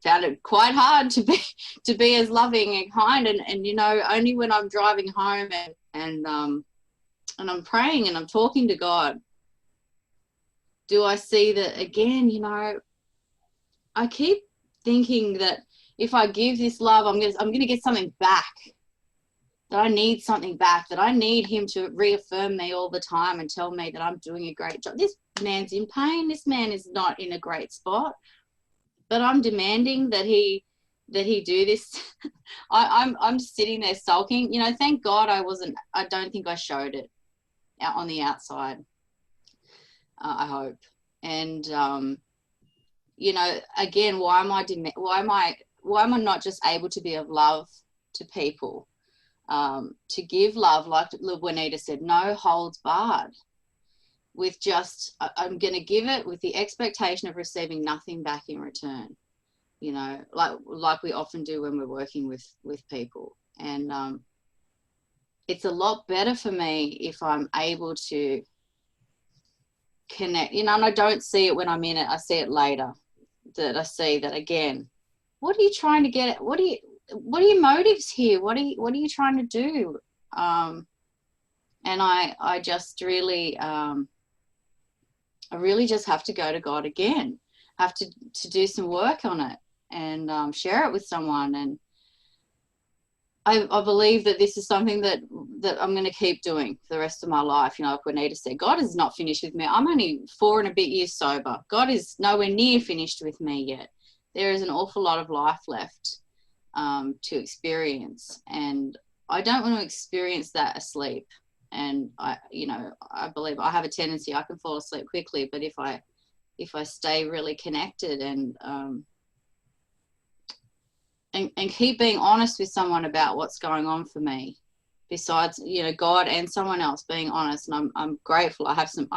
found it quite hard to be as loving and kind. And you know, only when I'm driving home and I'm praying and I'm talking to God, do I see that again. You know, I keep thinking that if I give this love, I'm gonna get something back. I need something back, that I need him to reaffirm me all the time and tell me that I'm doing a great job. This man's in pain. This man is not in a great spot, but I'm demanding that he do this. I'm sitting there sulking. You know, thank God I don't think I showed it out on the outside. I hope. And you know, again, why am I not just able to be of love to people? To give love, like Juanita said, no holds barred, with just, I'm going to give it with the expectation of receiving nothing back in return, you know, like we often do when we're working with people. And it's a lot better for me if I'm able to connect, you know, and I don't see it when I'm in it, I see it later, that I see that, again, what are you trying to get at? What are your motives here? What are you trying to do? And I just really, I really just have to go to God again, have to do some work on it and share it with someone. And I believe that this is something that I'm going to keep doing for the rest of my life. You know, like Juanita said, God is not finished with me. I'm only 4 and a bit years sober. God is nowhere near finished with me yet. There is an awful lot of life left to experience, and I don't want to experience that asleep. And I believe I have a tendency, I can fall asleep quickly, but if I stay really connected and keep being honest with someone about what's going on for me, besides, you know, God and someone else, being honest. And I'm grateful. I have some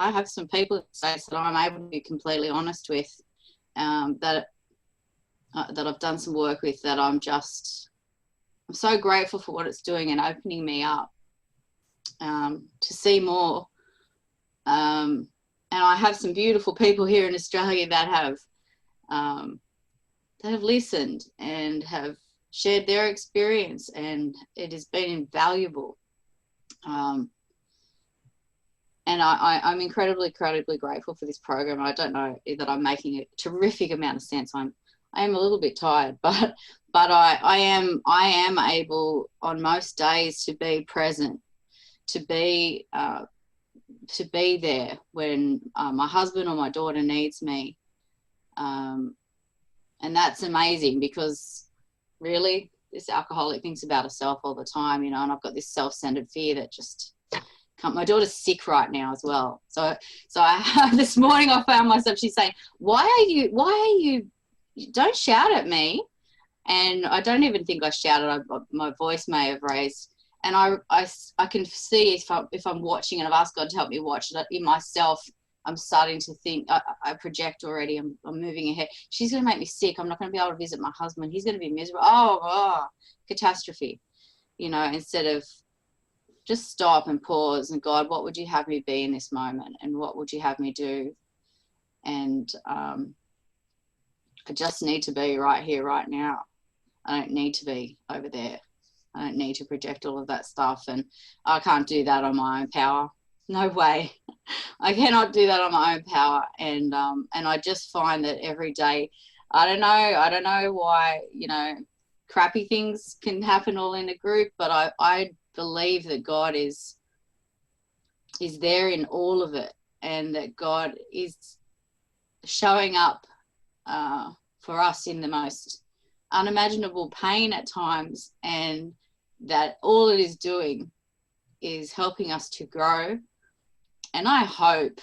people that I'm able to be completely honest with, that I've done some work with, that I'm so grateful for what it's doing and opening me up to see more. And I have some beautiful people here in Australia that have listened and have shared their experience, and it has been invaluable. And I'm incredibly grateful for this program. I don't know that I'm making a terrific amount of sense. I am a little bit tired, but I am able on most days to be present, to be there when my husband or my daughter needs me. And that's amazing, because really this alcoholic thinks about herself all the time, you know, and I've got this self-centered fear that just can't. My daughter's sick right now as well. So this morning I found myself, she's saying, why are you, don't shout at me. And I don't even think I shouted. My voice may have raised. And I can see if I'm watching, and I've asked God to help me watch it in myself, I'm starting to think, I project already. I'm moving ahead. She's going to make me sick. I'm not going to be able to visit my husband. He's going to be miserable. Oh, catastrophe. You know, instead of just stop and pause and, God, what would you have me be in this moment? And what would you have me do? And I just need to be right here, right now. I don't need to be over there. I don't need to project all of that stuff. And I can't do that on my own power. No way. I cannot do that on my own power. And I just find that every day, I don't know why, you know, crappy things can happen all in a group, but I believe that God is there in all of it, and that God is showing up for us in the most unimaginable pain at times, and that all it is doing is helping us to grow. And I hope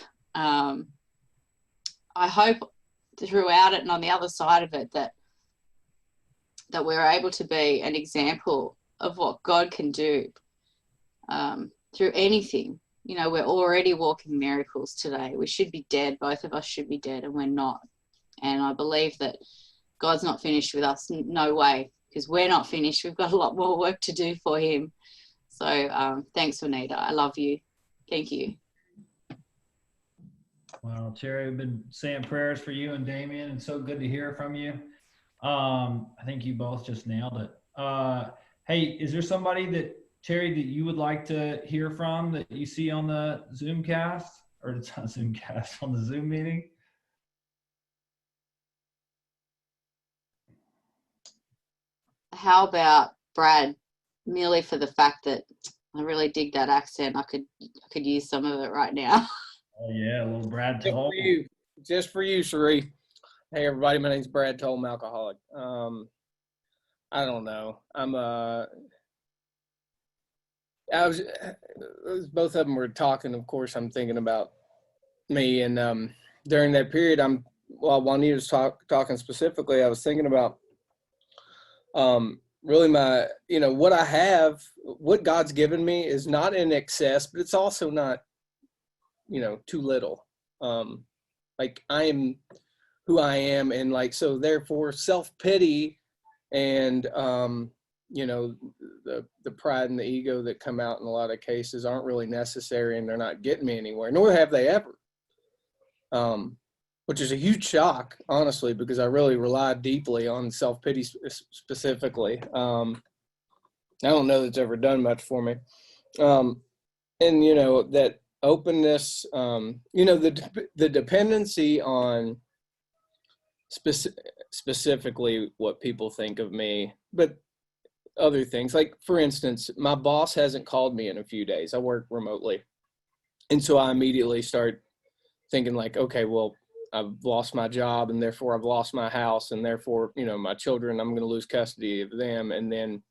throughout it and on the other side of it that we're able to be an example of what God can do through anything. You know, we're already walking miracles today. We should be dead. Both of us should be dead, and we're not. And I believe that God's not finished with us. No way, because we're not finished. We've got a lot more work to do for him. So thanks, Juanita. I love you. Thank you. Well, Terry, we've been saying prayers for you and Damien, and so good to hear from you. I think you both just nailed it. Hey, is there somebody that, Terry, that you would like to hear from that you see on the Zoomcast, or it's not Zoomcast, on the Zoom meeting? How about Brad? merely for the fact that I really dig that accent. I could use some of it right now. Oh yeah, a little Brad Just Toll. for you, just for you, Sheree. Hey everybody, my name's Brad Toll, I'm alcoholic. I don't know. Both of them were talking. Of course, I'm thinking about me, and during that period, while Juanita was talking specifically, I was thinking about really my, what I have, what God's given me is not in excess, but it's also not, too little. Like I am who I am, and like so therefore self-pity and the pride and the ego that come out in a lot of cases aren't really necessary, and they're not getting me anywhere, nor have they ever. Which is a huge shock, honestly, because I really rely deeply on self-pity specifically. I don't know that it's ever done much for me. And that openness, the dependency on specifically what people think of me, but other things, like for instance, my boss hasn't called me in a few days. I work remotely, and so I immediately start thinking like, okay, well, I've lost my job, and therefore I've lost my house, and therefore my children, I'm going to lose custody of them, and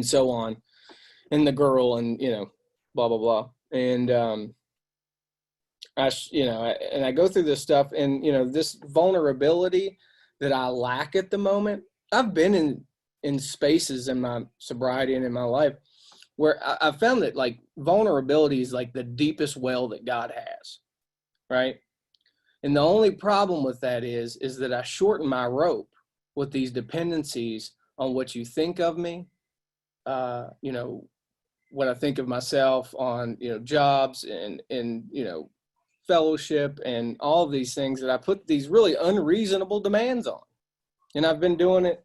so on, and the girl, and blah blah blah. And I go through this stuff, and this vulnerability that I lack at the moment. I've been in spaces in my sobriety and in my life where I found that like vulnerability is like the deepest well that God has, right? And the only problem with that is that I shorten my rope with these dependencies on what you think of me, what I think of myself, on jobs and fellowship and all of these things that I put these really unreasonable demands on. And I've been doing it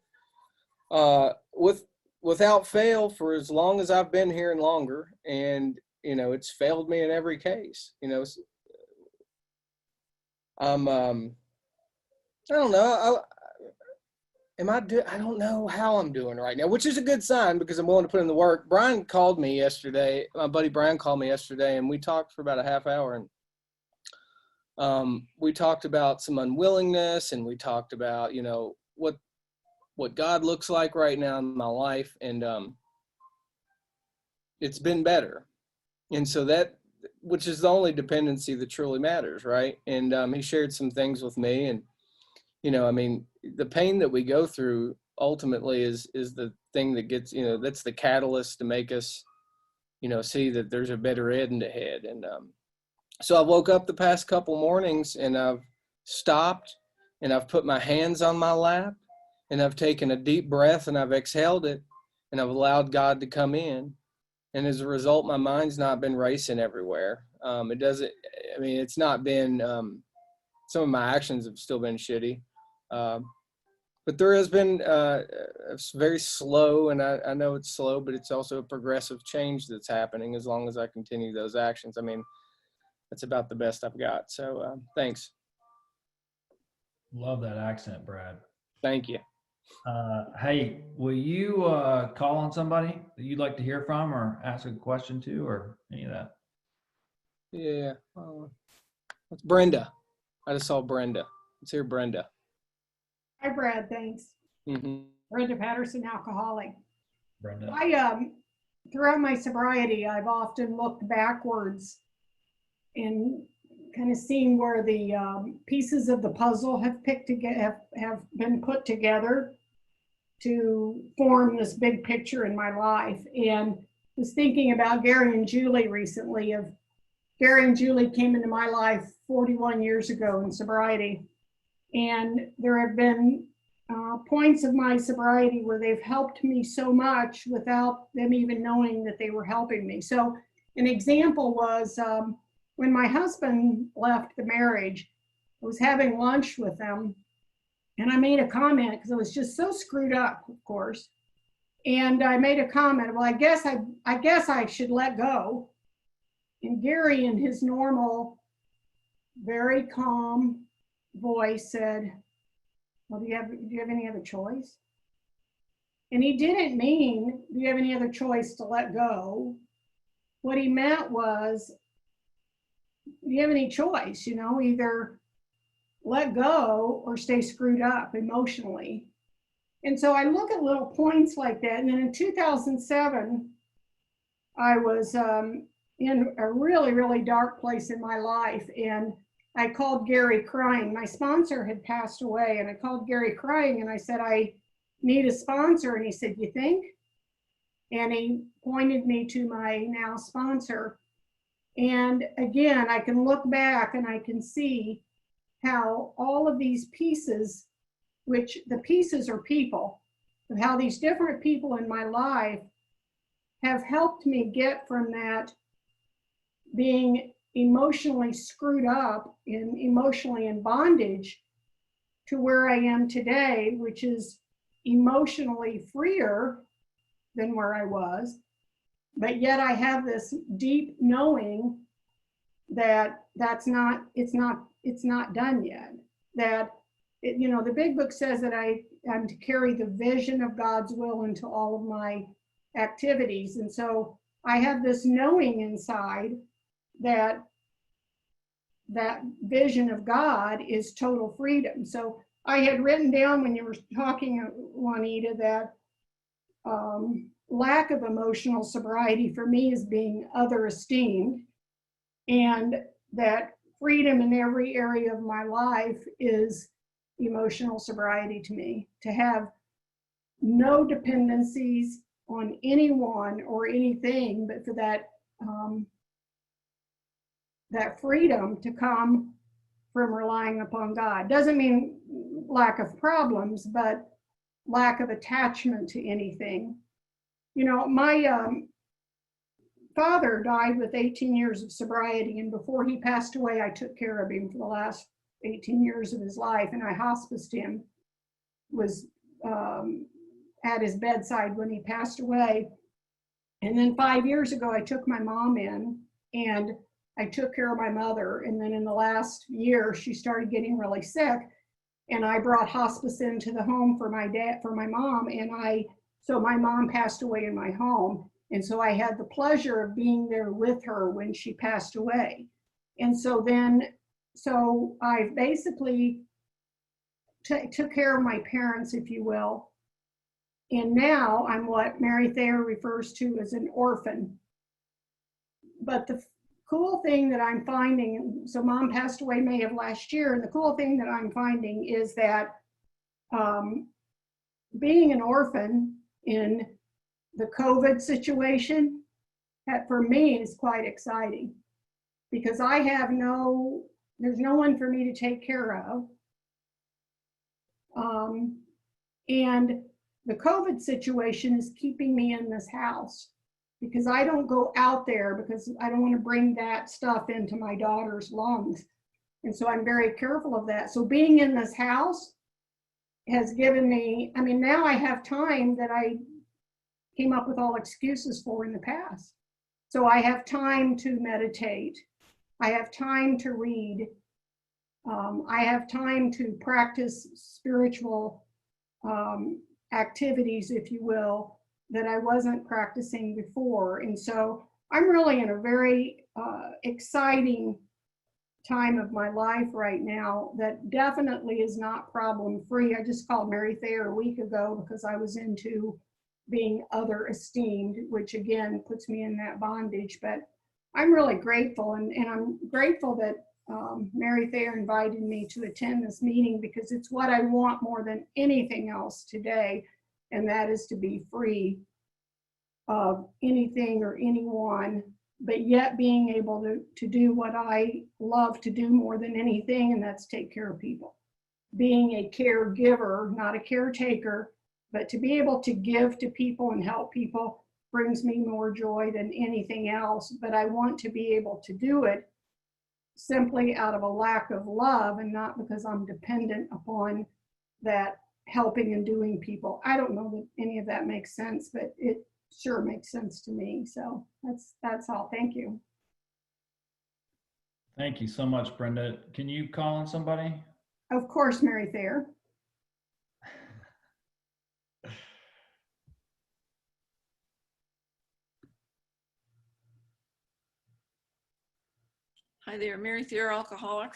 without fail for as long as I've been here and longer. And, it's failed me in every case. I don't know. I don't know how I'm doing right now, which is a good sign because I'm willing to put in the work. Brian called me yesterday. My buddy Brian called me yesterday, and we talked for about a half hour. And we talked about some unwillingness, and we talked about, what God looks like right now in my life. And it's been better. And so which is the only dependency that truly matters, right? And he shared some things with me, and the pain that we go through ultimately is the thing that gets, that's the catalyst to make us see that there's a better end ahead. And so I woke up the past couple mornings, and I've stopped, and I've put my hands on my lap, and I've taken a deep breath, and I've exhaled it, and I've allowed God to come in. And as a result, my mind's not been racing everywhere. It's not been, some of my actions have still been shitty. But there has been it's very slow, and I know it's slow, but it's also a progressive change that's happening as long as I continue those actions. That's about the best I've got. So thanks. Love that accent, Brad. Thank you. Hey, will you call on somebody that you'd like to hear from or ask a question to or any of that? Yeah. It's Brenda. I just saw Brenda. Let's hear Brenda. Hi, Brad. Thanks. Mm-hmm. Brenda Patterson, alcoholic. Brenda. Throughout my sobriety, I've often looked backwards and kind of seen where the pieces of the puzzle have been put together to form this big picture in my life. And was thinking about Gary and Julie recently. Gary and Julie came into my life 41 years ago in sobriety. And there have been points of my sobriety where they've helped me so much without them even knowing that they were helping me. So an example was when my husband left the marriage, I was having lunch with them, and I made a comment because I was just so screwed up, of course. And I made a comment, well, I guess I should let go. And Gary, in his normal, very calm voice, said, well, do you have any other choice? And he didn't mean, do you have any other choice to let go? What he meant was, do you have any choice, either let go or stay screwed up emotionally. And so I look at little points like that. And then in 2007, I was in a really, really dark place in my life. And I called Gary crying. My sponsor had passed away. And I called Gary crying and I said, I need a sponsor. And he said, you think? And he pointed me to my now sponsor. And again, I can look back and I can see how all of these pieces, which the pieces are people, of how these different people in my life have helped me get from that being emotionally screwed up and emotionally in bondage to where I am today, which is emotionally freer than where I was. But yet I have this deep knowing that it's not done yet. That the big book says that I'm to carry the vision of God's will into all of my activities. And so I have this knowing inside that vision of God is total freedom. So I had written down when you were talking, Juanita, that lack of emotional sobriety for me is being other esteemed, and that freedom in every area of my life is emotional sobriety to me. To have no dependencies on anyone or anything, but for that freedom to come from relying upon God. Doesn't mean lack of problems, but lack of attachment to anything. My father died with 18 years of sobriety, and before he passed away, I took care of him for the last 18 years of his life, and I hospiced him, was at his bedside when he passed away. And then 5 years ago, I took my mom in, and I took care of my mother. And then in the last year, she started getting really sick, and I brought hospice into the home for my mom, and so my mom passed away in my home. And so I had the pleasure of being there with her when she passed away. And so I basically took care of my parents, if you will. And now I'm what Mary Thayer refers to as an orphan. But the cool thing that I'm finding, so mom passed away May of last year, and the cool thing that I'm finding is that being an orphan in the COVID situation, that for me is quite exciting, because there's no one for me to take care of. And the COVID situation is keeping me in this house, because I don't go out there, because I don't want to bring that stuff into my daughter's lungs. And so I'm very careful of that. So being in this house has given me, now I have time that I came up with all excuses for in the past. So I have time to meditate. I have time to read. I have time to practice spiritual activities, if you will, that I wasn't practicing before. And so I'm really in a very exciting time of my life right now that definitely is not problem free. I just called Mary Thayer a week ago because I was into being other esteemed, which again puts me in that bondage. But I'm really grateful, and I'm grateful that Mary Thayer invited me to attend this meeting, because it's what I want more than anything else today, and that is to be free of anything or anyone, but yet being able to do what I love to do more than anything, and that's take care of people. Being a caregiver, not a caretaker, but to be able to give to people and help people brings me more joy than anything else. But I want to be able to do it simply out of a lack of love, and not because I'm dependent upon that helping and doing people. I don't know that any of that makes sense, but it sure makes sense to me. So that's all. Thank you. Thank you so much, Brenda. Can you call on somebody? Of course, Mary Thayer. Hi there, Mary Thayer, alcoholic.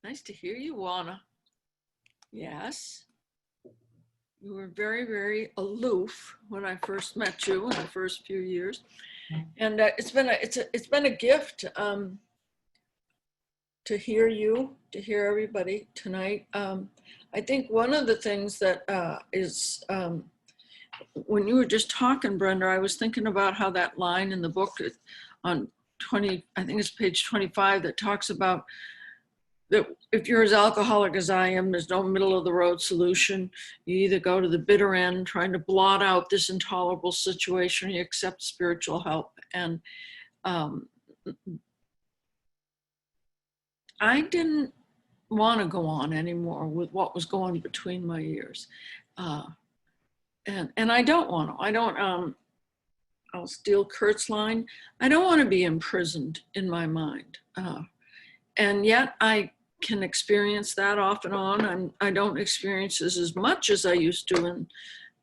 Nice to hear you, Juana. Yes. You were very, very aloof when I first met you in the first few years. And it's been a gift to hear you, to hear everybody tonight. I think one of the things that is, when you were just talking, Brenda, I was thinking about how that line in the book on 20, I think it's page 25, that talks about that if you're as alcoholic as I am, there's no middle of the road solution. You either go to the bitter end, trying to blot out this intolerable situation, or you accept spiritual help. And I didn't want to go on anymore with what was going between my ears. And I don't want to. I don't, I'll steal Kurt's line. I don't want to be imprisoned in my mind. And yet I can experience that off and on. I don't experience this as much as I used to in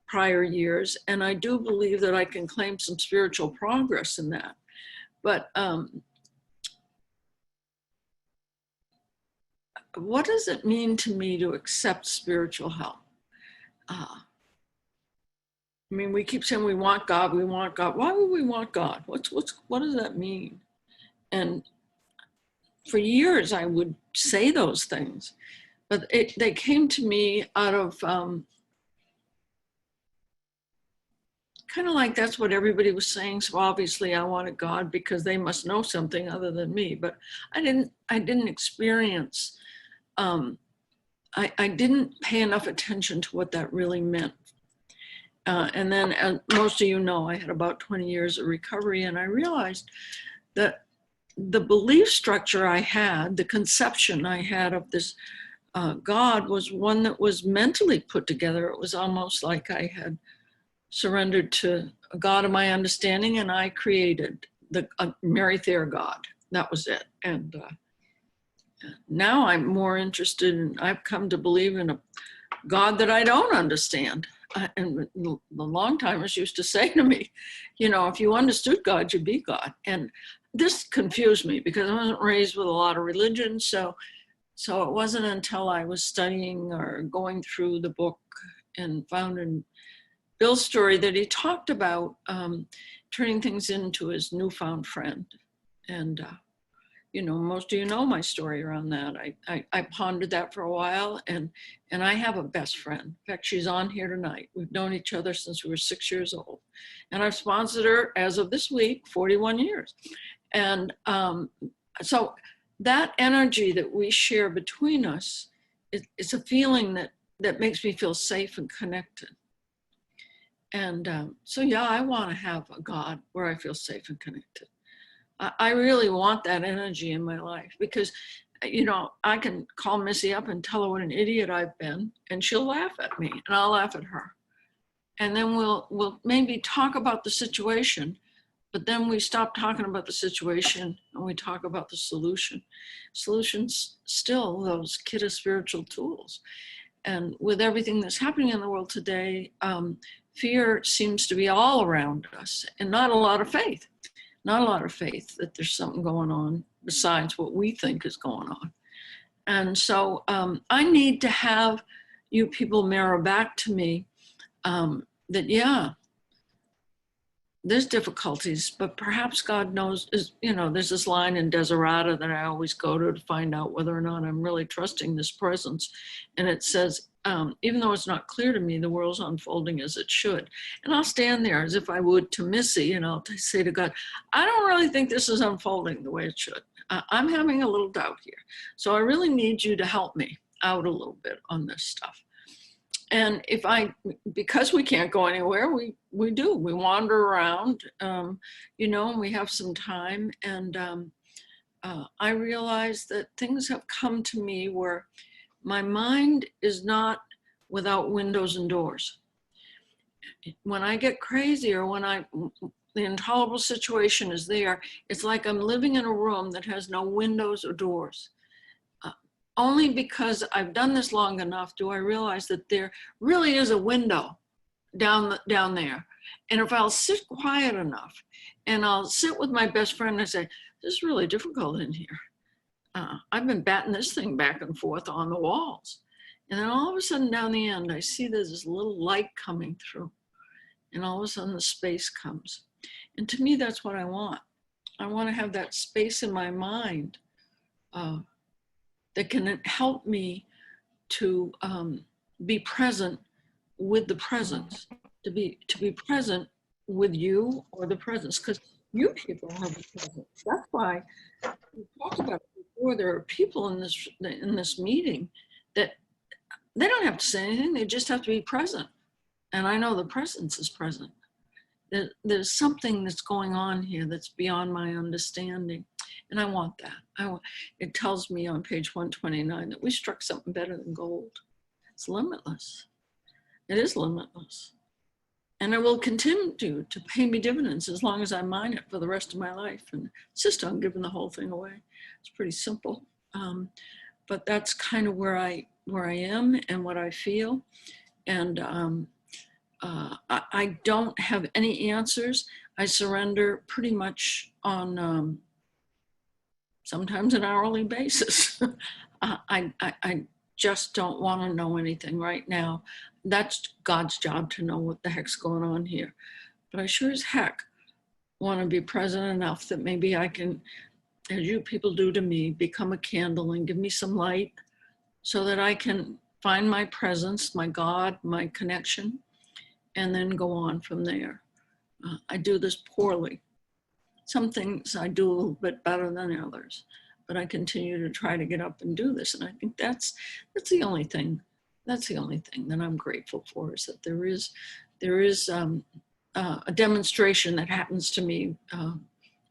prior years. And I do believe that I can claim some spiritual progress in that. But what does it mean to me to accept spiritual help? I mean, we keep saying we want God, we want God. Why would we want God? What does that mean? And for years, I would say those things, but they came to me out of kind of like that's what everybody was saying. So obviously, I wanted God because they must know something other than me. But I didn't experience. I didn't pay enough attention to what that really meant. And then, as most of you know, I had about 20 years of recovery, and I realized that the belief structure I had, the conception I had of this God was one that was mentally put together. It was almost like I had surrendered to a God of my understanding, and I created the Mary Thayer God. That was it. And now I'm more interested in, I've come to believe in a God that I don't understand. And the long timers used to say to me, you know, if you understood God, you'd be God. And this confused me because I wasn't raised with a lot of religion. So it wasn't until I was studying or going through the book and found in Bill's story that he talked about turning things into his newfound friend. And, you know, most of you know my story around that. I pondered that for a while, and I have a best friend. In fact, she's on here tonight. We've known each other since we were 6 years old. And I've sponsored her, as of this week, 41 years. And so that energy that we share between us, it's a feeling that makes me feel safe and connected. And so, yeah, I want to have a God where I feel safe and connected. I really want that energy in my life because, you know, I can call Missy up and tell her what an idiot I've been, and she'll laugh at me, and I'll laugh at her. And then we'll maybe talk about the situation, but then we stop talking about the situation and we talk about the solution. Solutions still those kidda spiritual tools. And with everything that's happening in the world today, fear seems to be all around us, and not a lot of faith. Not a lot of faith that there's something going on besides what we think is going on. And so I need to have you people mirror back to me that, yeah, there's difficulties, but perhaps God knows, you know, there's this line in Desiderata that I always go to find out whether or not I'm really trusting this presence. And it says, even though it's not clear to me, the world's unfolding as it should. And I'll stand there as if I would to Missy, and I'll say to God, I don't really think this is unfolding the way it should. I'm having a little doubt here. So I really need you to help me out a little bit on this stuff. And because we can't go anywhere, we wander around, you know, and we have some time. And I realize that things have come to me where my mind is not without windows and doors. When I get crazy or when the intolerable situation is there, it's like I'm living in a room that has no windows or doors. Only because I've done this long enough do I realize that there really is a window down there. And if I'll sit quiet enough and I'll sit with my best friend and say, this is really difficult in here. I've been batting this thing back and forth on the walls. And then all of a sudden down the end, I see there's this little light coming through. And all of a sudden the space comes. And to me, that's what I want. I want to have that space in my mind that can help me to be present with the presence, to be present with you or the presence, because you people have the presence. That's why we talked about it before. There are people in this meeting that they don't have to say anything. They just have to be present. And I know the presence is present. There's something that's going on here that's beyond my understanding. And I want that. It tells me on page 129 that we struck something better than gold. It's limitless. It is limitless. And it will continue to pay me dividends as long as I mine it for the rest of my life and insist on giving the whole thing away. It's pretty simple. But that's kind of where I am and what I feel. And I don't have any answers. I surrender pretty much on sometimes an hourly basis. I just don't want to know anything right now. That's God's job to know what the heck's going on here. But I sure as heck want to be present enough that maybe I can, as you people do to me, become a candle and give me some light so that I can find my presence, my God, my connection, and then go on from there. I do this poorly. Some things I do a little bit better than others, but I continue to try to get up and do this. And I think that's the only thing. That's the only thing that I'm grateful for, is that there is a demonstration that happens to me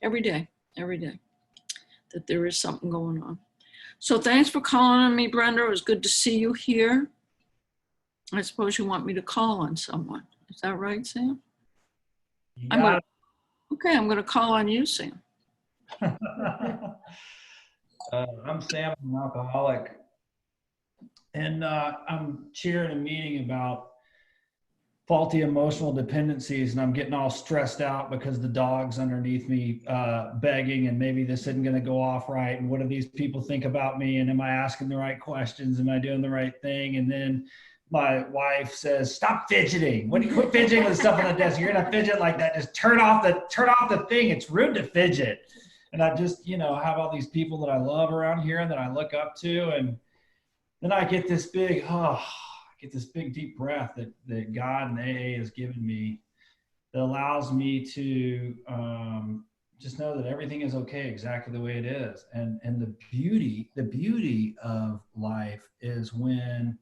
every day, that there is something going on. So thanks for calling on me, Brenda. It was good to see you here. I suppose you want me to call on someone. Is that right, Sam? I'm going to call on you, Sam. I'm Sam, I'm an alcoholic. And I'm chairing a meeting about faulty emotional dependencies, and I'm getting all stressed out because the dog's underneath me begging, and maybe this isn't going to go off right. And what do these people think about me? And am I asking the right questions? Am I doing the right thing? And then my wife says, "Stop fidgeting. When you quit fidgeting with stuff on the desk, you're gonna fidget like that. Just turn off the thing. It's rude to fidget." And I just, have all these people that I love around here and that I look up to, and then I get this big, deep breath that God and AA has given me that allows me to just know that everything is okay exactly the way it is. And the beauty of life is when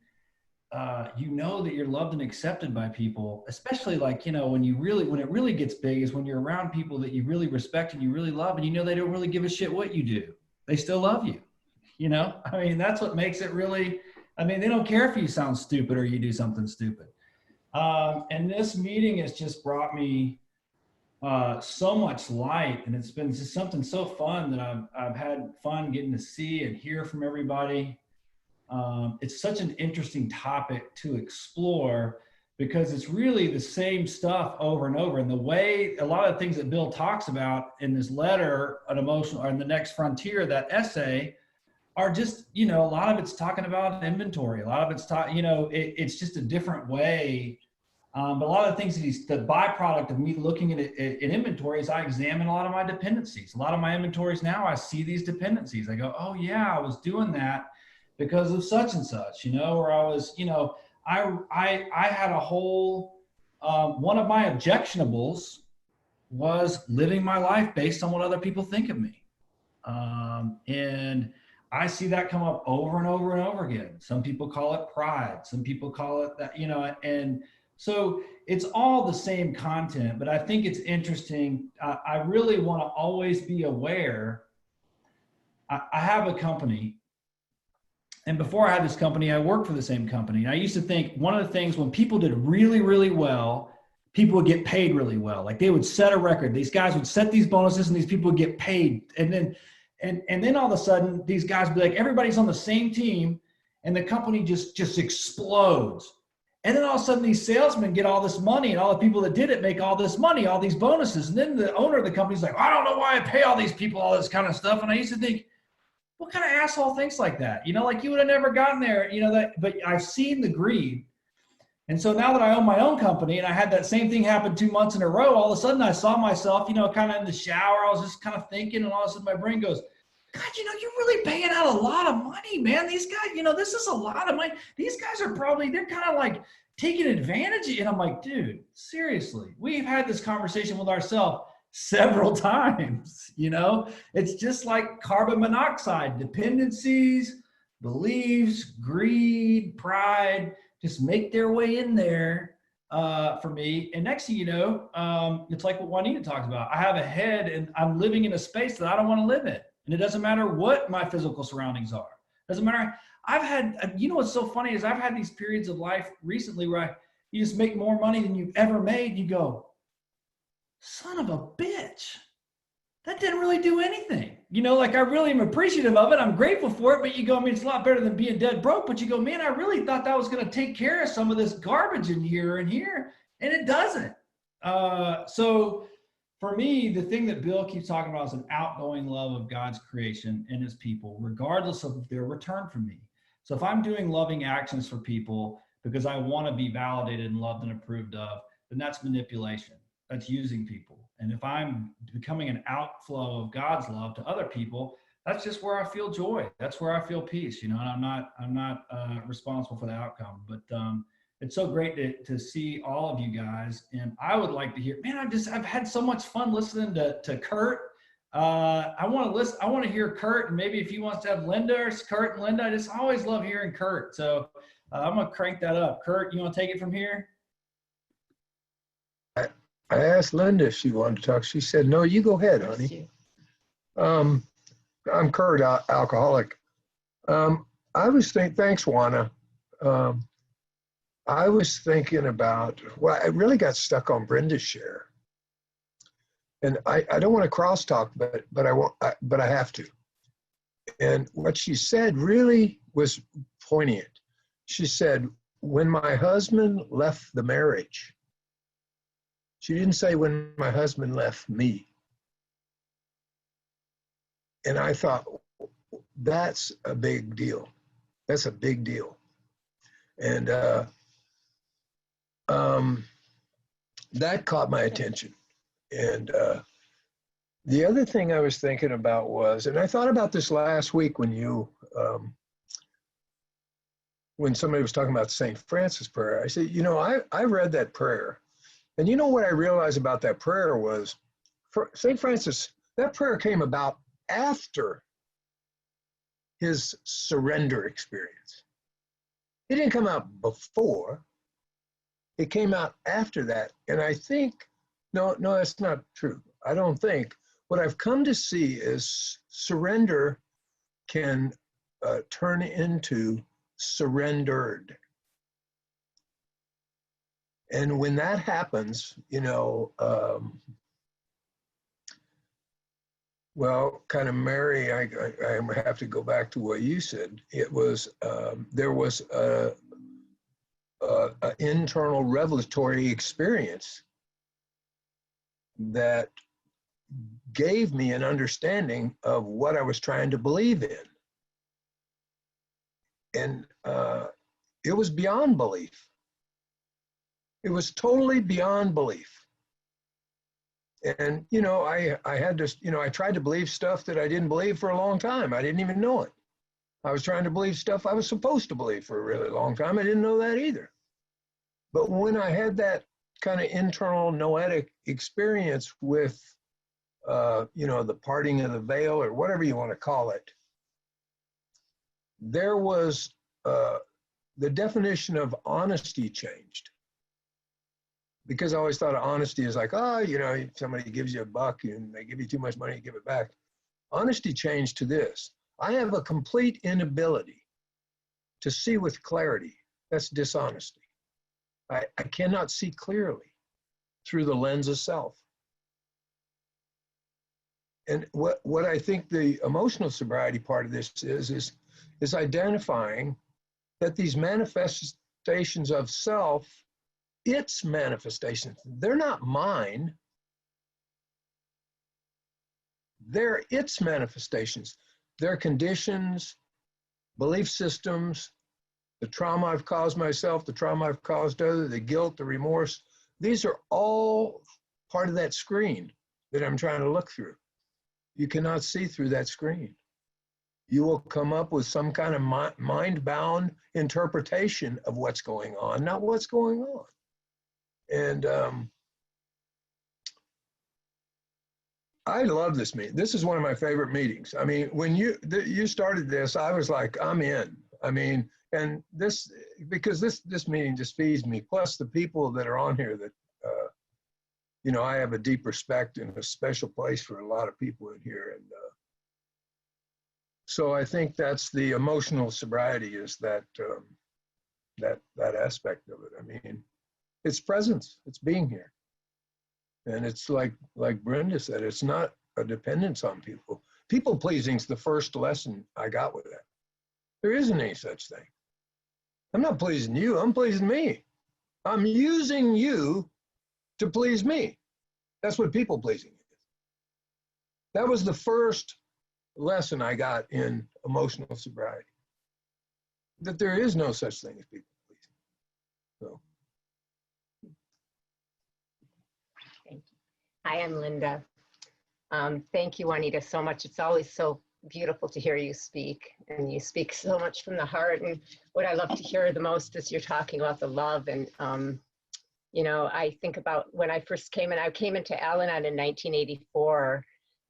you know that you're loved and accepted by people, especially when it really gets big is when you're around people that you really respect and you really love, and they don't really give a shit what you do. They still love you. That's what makes it really, they don't care if you sound stupid or you do something stupid. And this meeting has just brought me so much light, and it's been just something so fun that I've had fun getting to see and hear from everybody. It's such an interesting topic to explore because it's really the same stuff over and over. And the way a lot of the things that Bill talks about in this letter, an emotional, or in the next frontier, that essay, are just, a lot of it's talking about inventory. A lot of it's it's just a different way. But a lot of the things the byproduct of me looking at inventory is I examine a lot of my dependencies. A lot of my inventories now, I see these dependencies. I go, oh yeah, I was doing that because of such and such, or I was, I had a whole, one of my objectionables was living my life based on what other people think of me. And I see that come up over and over and over again. Some people call it pride. Some people call it that, and so it's all the same content, but I think it's interesting. I really want to always be aware. I have a company, and before I had this company, I worked for the same company. And I used to think one of the things when people did really, really well, people would get paid really well. Like they would set a record. These guys would set these bonuses and these people would get paid. And then all of a sudden these guys would be like, everybody's on the same team and the company just explodes. And then all of a sudden these salesmen get all this money, and all the people that did it make all this money, all these bonuses. And then the owner of the company's like, I don't know why I pay all these people all this kind of stuff. And I used to think, what kind of asshole thinks like that? You know, like you would have never gotten there, you know, that, but I've seen the greed. And so now that I own my own company and I had that same thing happen 2 months in a row, all of a sudden I saw myself, you know, kind of in the shower. I was just kind of thinking, and all of a sudden my brain goes, God, you know, you're really paying out a lot of money, man. These guys, you know, this is a lot of money. These guys are probably, they're kind of like taking advantage of you. And I'm like, dude, seriously, we've had this conversation with ourselves several times, you know. It's just like carbon monoxide, dependencies, beliefs, greed, pride, just make their way in there for me. And next thing you know, it's like what Juanita talked about. I have a head and I'm living in a space that I don't want to live in. And it doesn't matter what my physical surroundings are. Doesn't matter. I've had, you know, what's so funny is I've had these periods of life recently where you just make more money than you've ever made. You go, son of a bitch, that didn't really do anything. You know, like I really am appreciative of it. I'm grateful for it, but you go, I mean, it's a lot better than being dead broke, but you go, man, I really thought that was going to take care of some of this garbage in here and here, and it doesn't. So for me, the thing that Bill keeps talking about is an outgoing love of God's creation and his people, regardless of their return from me. So if I'm doing loving actions for people because I want to be validated and loved and approved of, then that's manipulation. That's using people. And if I'm becoming an outflow of God's love to other people, that's just where I feel joy. That's where I feel peace, you know, and I'm not responsible for the outcome, but it's so great to see all of you guys. And I would like to hear, man, I've had so much fun listening to Kurt. I want to hear Kurt, and maybe if he wants to have Linda or Kurt and Linda, I just always love hearing Kurt. So I'm going to crank that up. Kurt, you want to take it from here? I asked Linda if she wanted to talk. She said, no, you go ahead, honey. I'm Kurt, alcoholic. I was thinking, thanks, Juana. I was thinking about, well, I really got stuck on Brenda's share. And I don't want to crosstalk, but I have to. And what she said really was poignant. She said, when my husband left the marriage, she didn't say when my husband left me. And I thought, that's a big deal. That's a big deal. And that caught my attention. And the other thing I was thinking about was, and I thought about this last week when somebody was talking about St. Francis prayer. I said, you know, I read that prayer. And you know what I realized about that prayer was, for St. Francis, that prayer came about after his surrender experience. It didn't come out before. It came out after that. And I think, no, that's not true. I don't think. What I've come to see is surrender can turn into surrendered. And when that happens, you know, well, kind of Mary, I have to go back to what you said. It was, there was a internal revelatory experience that gave me an understanding of what I was trying to believe in. And it was beyond belief. It was totally beyond belief. And, you know, I had to, you know, I tried to believe stuff that I didn't believe for a long time. I didn't even know it. I was trying to believe stuff I was supposed to believe for a really long time. I didn't know that either. But when I had that kind of internal noetic experience with, you know, the parting of the veil or whatever you want to call it, there was the definition of honesty changed. Because I always thought of honesty as like, oh, you know, somebody gives you $1 and they give you too much money, you give it back. Honesty changed to this. I have a complete inability to see with clarity. That's dishonesty. I cannot see clearly through the lens of self. And what I think the emotional sobriety part of this is identifying that these manifestations manifestations of self, its manifestations. They're not mine. They're its manifestations. They're conditions, belief systems, the trauma I've caused myself, the trauma I've caused others, the guilt, the remorse. These are all part of that screen that I'm trying to look through. You cannot see through that screen. You will come up with some kind of mind-bound interpretation of what's going on, not what's going on. And I love this meeting. This is one of my favorite meetings. I mean, when you started this, I was like, I'm in. I mean, and this, because this meeting just feeds me. Plus the people that are on here that, you know, I have a deep respect and a special place for a lot of people in here. And so I think that's the emotional sobriety, is that that aspect of it. I mean, it's presence, it's being here. And it's like Brenda said, it's not a dependence on people. People pleasing's the first lesson I got with that. There isn't any such thing. I'm not pleasing you, I'm pleasing me. I'm using you to please me. That's what people pleasing is. That was the first lesson I got in emotional sobriety, that there is no such thing as people pleasing. So. Thank you. Hi, I'm Linda. Thank you, Juanita, so much. It's always so beautiful to hear you speak, and you speak so much from the heart. And what I love to hear the most is you're talking about the love. And, you know, I think about when I first came in, I came into Al-Anon in 1984.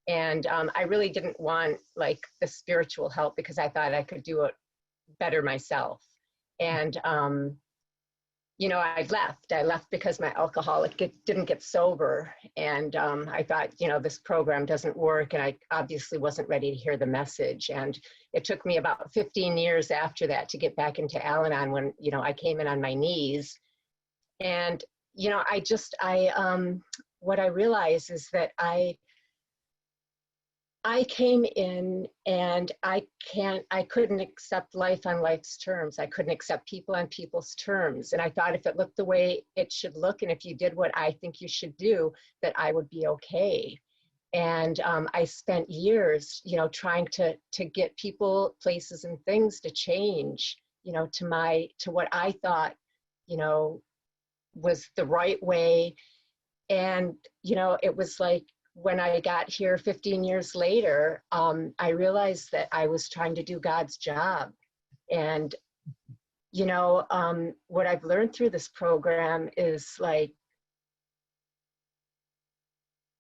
And I really didn't want like the spiritual help because I thought I could do it better myself. And, you know, I left because my alcoholic didn't get sober. And I thought, you know, this program doesn't work. And I obviously wasn't ready to hear the message. And it took me about 15 years after that to get back into Al-Anon when, you know, I came in on my knees. And, you know, what I realized is that I came in and I couldn't accept life on life's terms. I couldn't accept people on people's terms. And I thought if it looked the way it should look, and if you did what I think you should do, that I would be okay. And I spent years, you know, trying to get people, places, and things to change, you know, to what I thought, you know, was the right way. And, you know, it was like, when I got here 15 years later, I realized that I was trying to do God's job. And, you know, what I've learned through this program is like,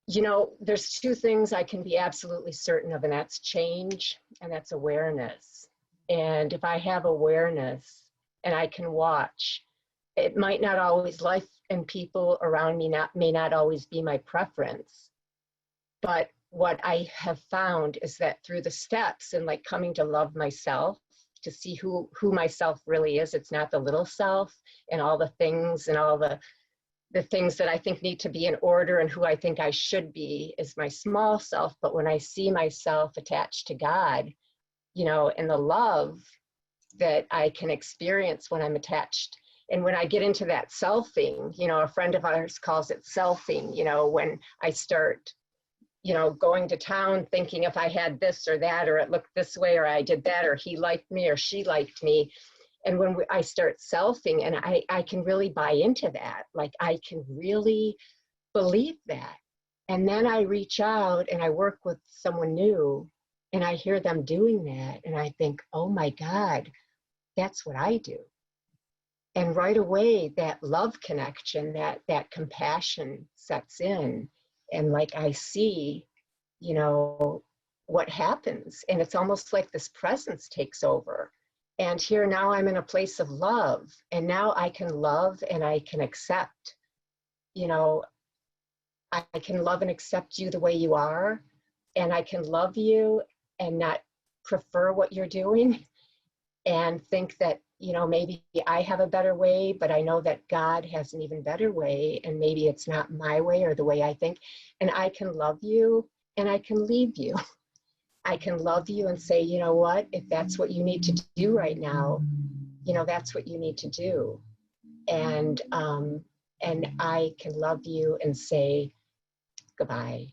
you know, there's two things I can be absolutely certain of, and that's change and that's awareness. And if I have awareness and I can watch, it might not always, life and people around me may not always be my preference. But what I have found is that through the steps and like coming to love myself, to see who myself really is, it's not the little self and all the things and all the things that I think need to be in order and who I think I should be is my small self. But when I see myself attached to God, you know, and the love that I can experience when I'm attached. And when I get into that selfing, you know, a friend of ours calls it selfing, you know, when I start, you know, going to town thinking if I had this or that, or it looked this way, or I did that, or he liked me, or she liked me. And when I start selfing, and I can really buy into that, like I can really believe that. And then I reach out and I work with someone new and I hear them doing that. And I think, oh my God, that's what I do. And right away, that love connection, that compassion sets in. And like I see, you know, what happens. And it's almost like this presence takes over. And here now I'm in a place of love. And now I can love and I can accept, you know, I can love and accept you the way you are. And I can love you and not prefer what you're doing and think that, you know, maybe I have a better way, but I know that God has an even better way, and maybe it's not my way or the way I think. And I can love you and I can leave you. I can love you and say, you know what, if that's what you need to do right now, you know, that's what you need to do. and I can love you and say goodbye.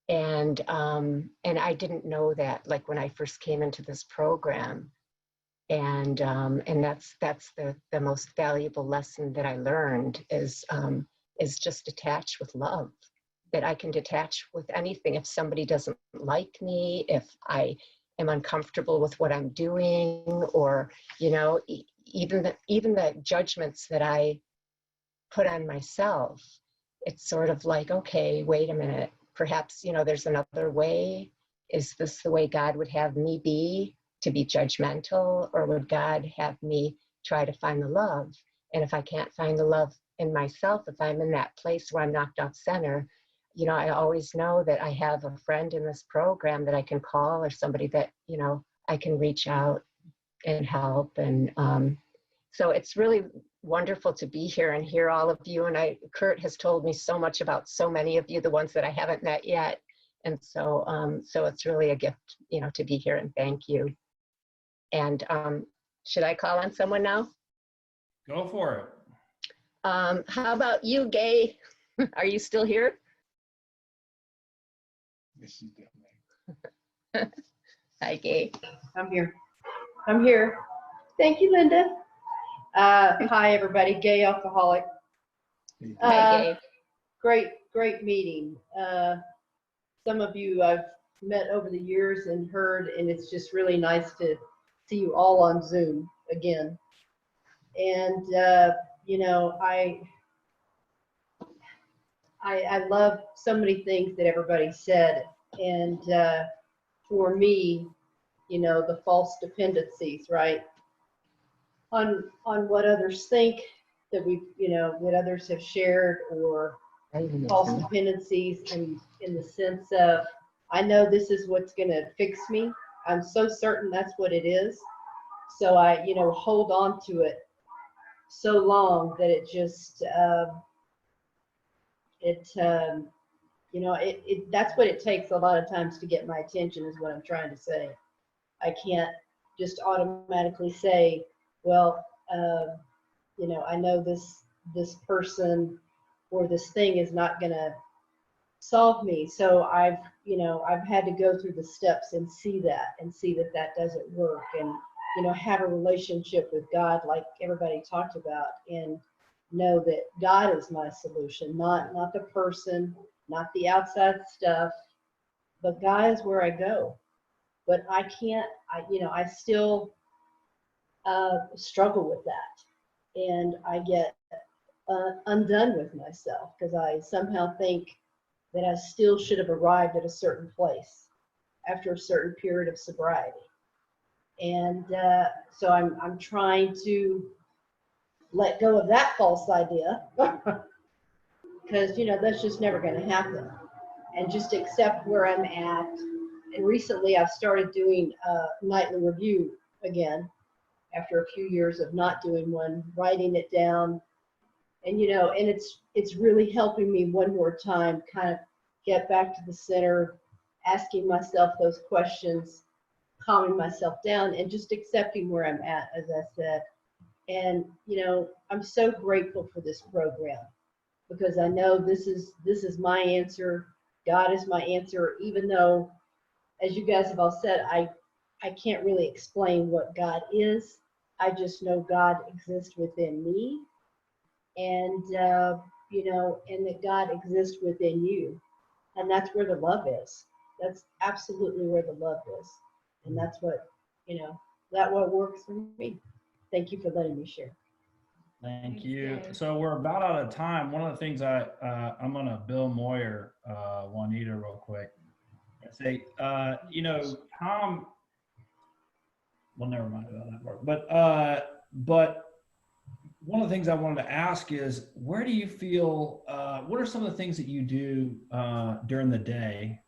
And I didn't know that, like, when I first came into this program. And that's the most valuable lesson that I learned is just detach with love, that I can detach with anything. If somebody doesn't like me, if I am uncomfortable with what I'm doing, or, you know, even the judgments that I put on myself, it's sort of like, okay, wait a minute, perhaps, you know, there's another way. Is this the way God would have me be, to be judgmental, or would God have me try to find the love? And if I can't find the love in myself, if I'm in that place where I'm knocked off center, you know, I always know that I have a friend in this program that I can call, or somebody that, you know, I can reach out and help. And so it's really wonderful to be here and hear all of you. And Kurt has told me so much about so many of you, the ones that I haven't met yet. And so, so it's really a gift, you know, to be here, and thank you. And should I call on someone now? Go for it. How about you, Gay? Are you still here? Yes, she's definitely. Hi, Gay. I'm here. I'm here. Thank you, Linda. Hi, everybody. Gay alcoholic. Hi, Gay. Great meeting. Some of you I've met over the years and heard, and it's just really nice to see you all on Zoom again. And you know, I love so many things that everybody said, and for me, you know, the false dependencies, right, on what others think that we, you know, what others have shared, or false dependencies, and in the sense of, I know this is what's going to fix me. I'm so certain that's what it is. So I, you know, hold on to it so long that it just, you know, that's what it takes a lot of times to get my attention, is what I'm trying to say. I can't just automatically say, well, you know, I know this person or this thing is not going to solve me. So I've had to go through the steps and see that that doesn't work, and, you know, have a relationship with God, like everybody talked about, and know that God is my solution, not the person, not the outside stuff, but God is where I go. But I can't, you know, I still struggle with that, and I get undone with myself, because I somehow think that I still should have arrived at a certain place after a certain period of sobriety. And so I'm trying to let go of that false idea, because, you know, that's just never going to happen, and just accept where I'm at. And recently I've started doing a nightly review again, after a few years of not doing one, writing it down. And, you know, and it's really helping me one more time kind of get back to the center, asking myself those questions, calming myself down, and just accepting where I'm at, as I said. And, you know, I'm so grateful for this program, because I know this is my answer. God is my answer, even though, as you guys have all said, I can't really explain what God is. I just know God exists within me, and, you know, and that God exists within you. And that's where the love is. That's absolutely where the love is. And that's what, you know, that what works for me. Thank you for letting me share. Thank you. So we're about out of time. One of the things I'm going to Bill Moyer, Juanita, real quick. Say, you know, Tom, well, never mind about that part. But one of the things I wanted to ask is, where do you feel, what are some of the things that you do during the day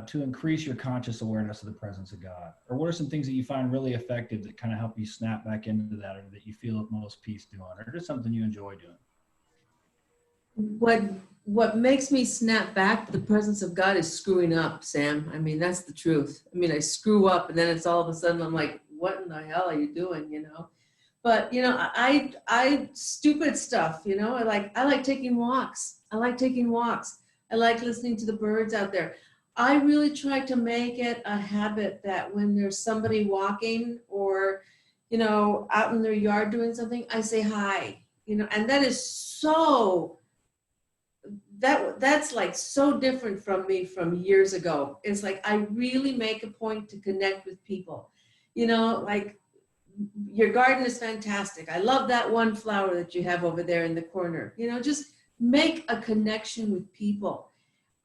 to increase your conscious awareness of the presence of God? Or what are some things that you find really effective that kind of help you snap back into that, or that you feel at most peace doing, or just something you enjoy doing? What makes me snap back to the presence of God is screwing up, Sam. I mean, that's the truth. I mean, I screw up, and then it's all of a sudden I'm like, what in the hell are you doing, you know? But you know, I stupid stuff, you know, I like taking walks. I like taking walks. I like listening to the birds out there. I really try to make it a habit that when there's somebody walking or, you know, out in their yard doing something, I say hi, you know, and that is so, that's like so different from me from years ago. It's like I really make a point to connect with people, you know, like your garden is fantastic. I love that one flower that you have over there in the corner. You know, just make a connection with people.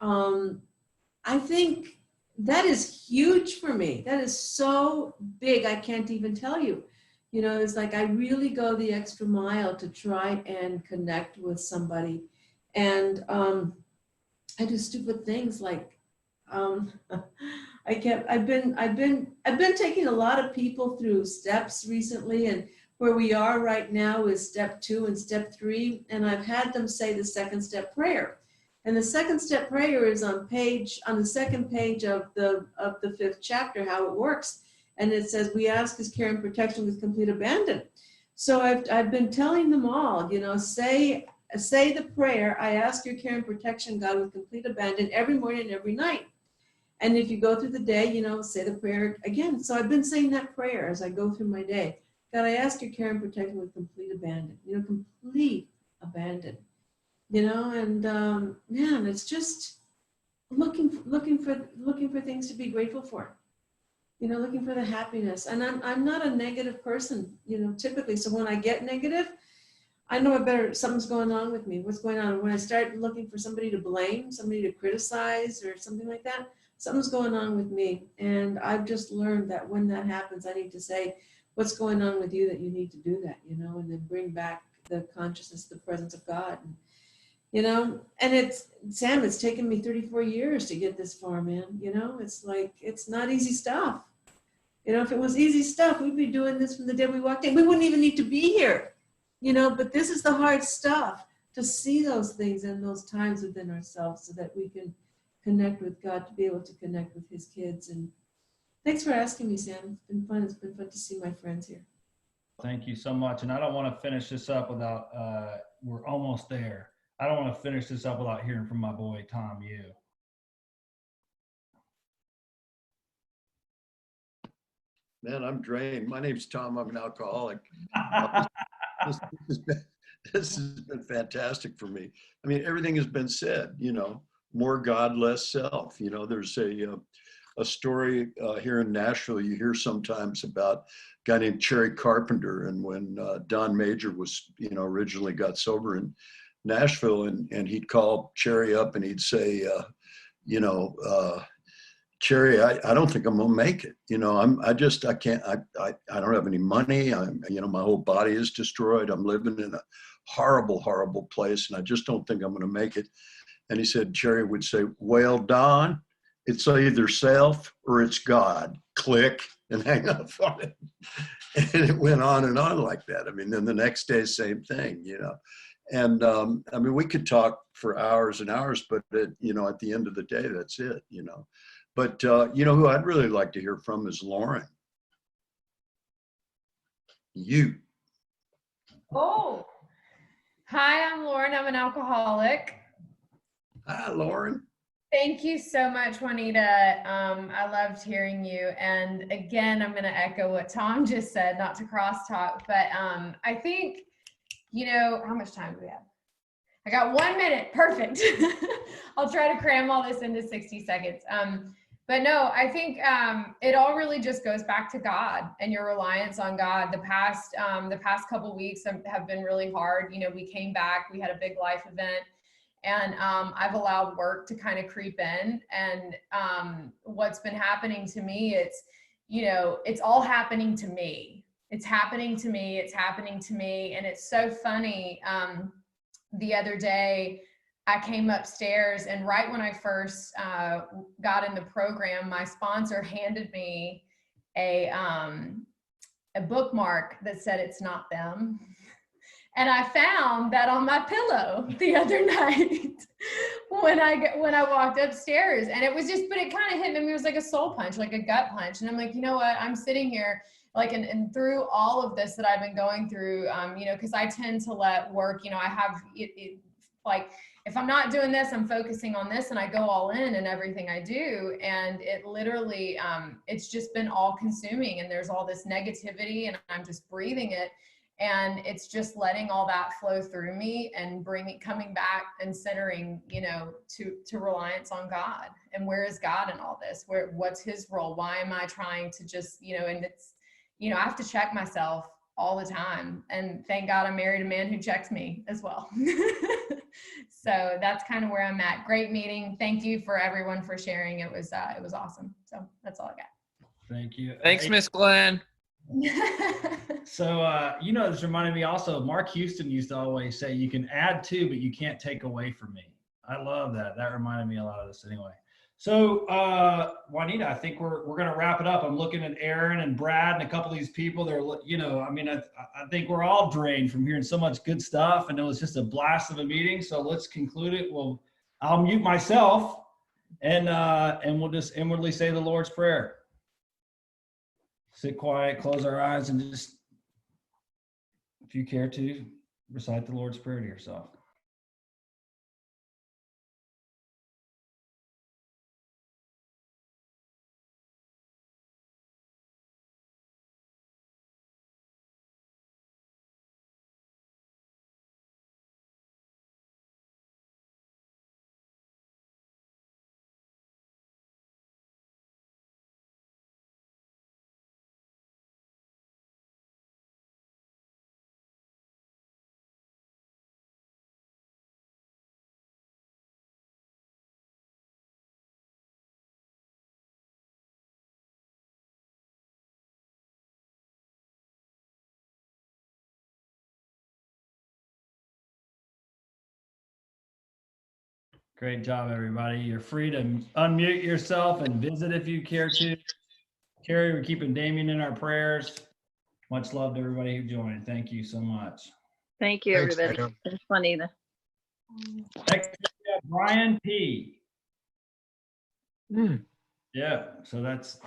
I think that is huge for me. That is so big. I can't even tell you. You know, it's like I really go the extra mile to try and connect with somebody. And I do stupid things like I've been taking a lot of people through steps recently, and where we are right now is step 2 and step 3, and I've had them say the second step prayer. And the second step prayer is on the second page of the 5th chapter, how it works. And it says, we ask his care and protection with complete abandon. So I've been telling them all, you know, say the prayer, I ask your care and protection, God, with complete abandon every morning and every night. And if you go through the day, you know, say the prayer again. So I've been saying that prayer as I go through my day. God, I ask your care and protection with complete abandon, you know, complete abandon, you know, and man, it's just looking for things to be grateful for, you know, looking for the happiness. And I'm not a negative person, you know, typically. So when I get negative, I know something's going on with me. What's going on? When I start looking for somebody to blame, somebody to criticize or something like that, something's going on with me. And I've just learned that when that happens, I need to say, what's going on with you that you need to do that, you know, and then bring back the consciousness, the presence of God. And, you know, and Sam, it's taken me 34 years to get this far, man. You know, it's like, it's not easy stuff. You know, if it was easy stuff, we'd be doing this from the day we walked in. We wouldn't even need to be here, you know, but this is the hard stuff, to see those things and those times within ourselves so that we can connect with God, to be able to connect with his kids. And thanks for asking me, Sam. It's been fun. It's been fun to see my friends here. Thank you so much. And I don't want to finish this up without, we're almost there. I don't want to finish this up without hearing from my boy, Tom Yu. Man, I'm drained. My name's Tom. I'm an alcoholic. This has been fantastic for me. I mean, everything has been said, you know, more God, less self. You know, there's a story here in Nashville you hear sometimes about a guy named Cherry Carpenter. And when Don Major was, you know, originally got sober in Nashville, and he'd call Cherry up and he'd say, you know, Cherry, I don't think I'm gonna make it. You know, I can't, I don't have any money. You know, my whole body is destroyed. I'm living in a horrible, horrible place, and I just don't think I'm gonna make it. And he said, Cherry would say, well, Don, it's either self or it's God. Click, and hang up on it. And it went on and on like that. I mean, then the next day, same thing, you know. And I mean, we could talk for hours and hours, but you know, at the end of the day, that's it, you know. But you know who I'd really like to hear from is Lauren. You. Oh, hi, I'm Lauren. I'm an alcoholic. Hi, Lauren. Thank you so much, Juanita. I loved hearing you. And again, I'm going to echo what Tom just said, not to crosstalk, but I think, you know, how much time do we have? I got 1 minute. Perfect. I'll try to cram all this into 60 seconds. But no, I think it all really just goes back to God and your reliance on God. The past couple weeks have been really hard. You know, we came back, we had a big life event, and I've allowed work to kind of creep in. And what's been happening to me, it's, you know, it's all happening to me. It's happening to me. It's happening to me. And it's so funny. The other day, I came upstairs, and right when I first got in the program, my sponsor handed me a bookmark that said, "It's not them." And I found that on my pillow the other night when I walked upstairs, and it was just, but it kind of hit me. It was like a soul punch, like a gut punch. And I'm like, you know what? I'm sitting here like, and through all of this that I've been going through, you know, because I tend to let work, you know, I have like, if I'm not doing this, I'm focusing on this, and I go all in everything I do. And it literally, it's just been all consuming, and there's all this negativity, and I'm just breathing it. And it's just letting all that flow through me and coming back and centering, you know, to reliance on God. And where is God in all this? What's his role? Why am I trying to just, you know, and it's, you know, I have to check myself all the time. And thank God I married a man who checks me as well. So that's kind of where I'm at. Great meeting. Thank you for everyone for sharing. It was awesome. So that's all I got. Thank you. Thanks, Miss Glenn. So, you know, this reminded me also, Mark Houston used to always say, you can add to, but you can't take away from me. I love that. That reminded me a lot of this anyway. So, Juanita, I think we're going to wrap it up. I'm looking at Aaron and Brad and a couple of these people. They're, you know, I mean, I think we're all drained from hearing so much good stuff, and it was just a blast of a meeting. So let's conclude it. I'll mute myself, and we'll just inwardly say the Lord's Prayer. Sit quiet, close our eyes, and just, if you care to, recite the Lord's Prayer to yourself. Great job, everybody. You're free to unmute yourself and visit if you care to. Carrie, we're keeping Damien in our prayers. Much love to everybody who joined. Thank you so much. Thank you, Thanks, everybody. Sam. It's Juanita. Next, we have Brian P. Yeah, so that's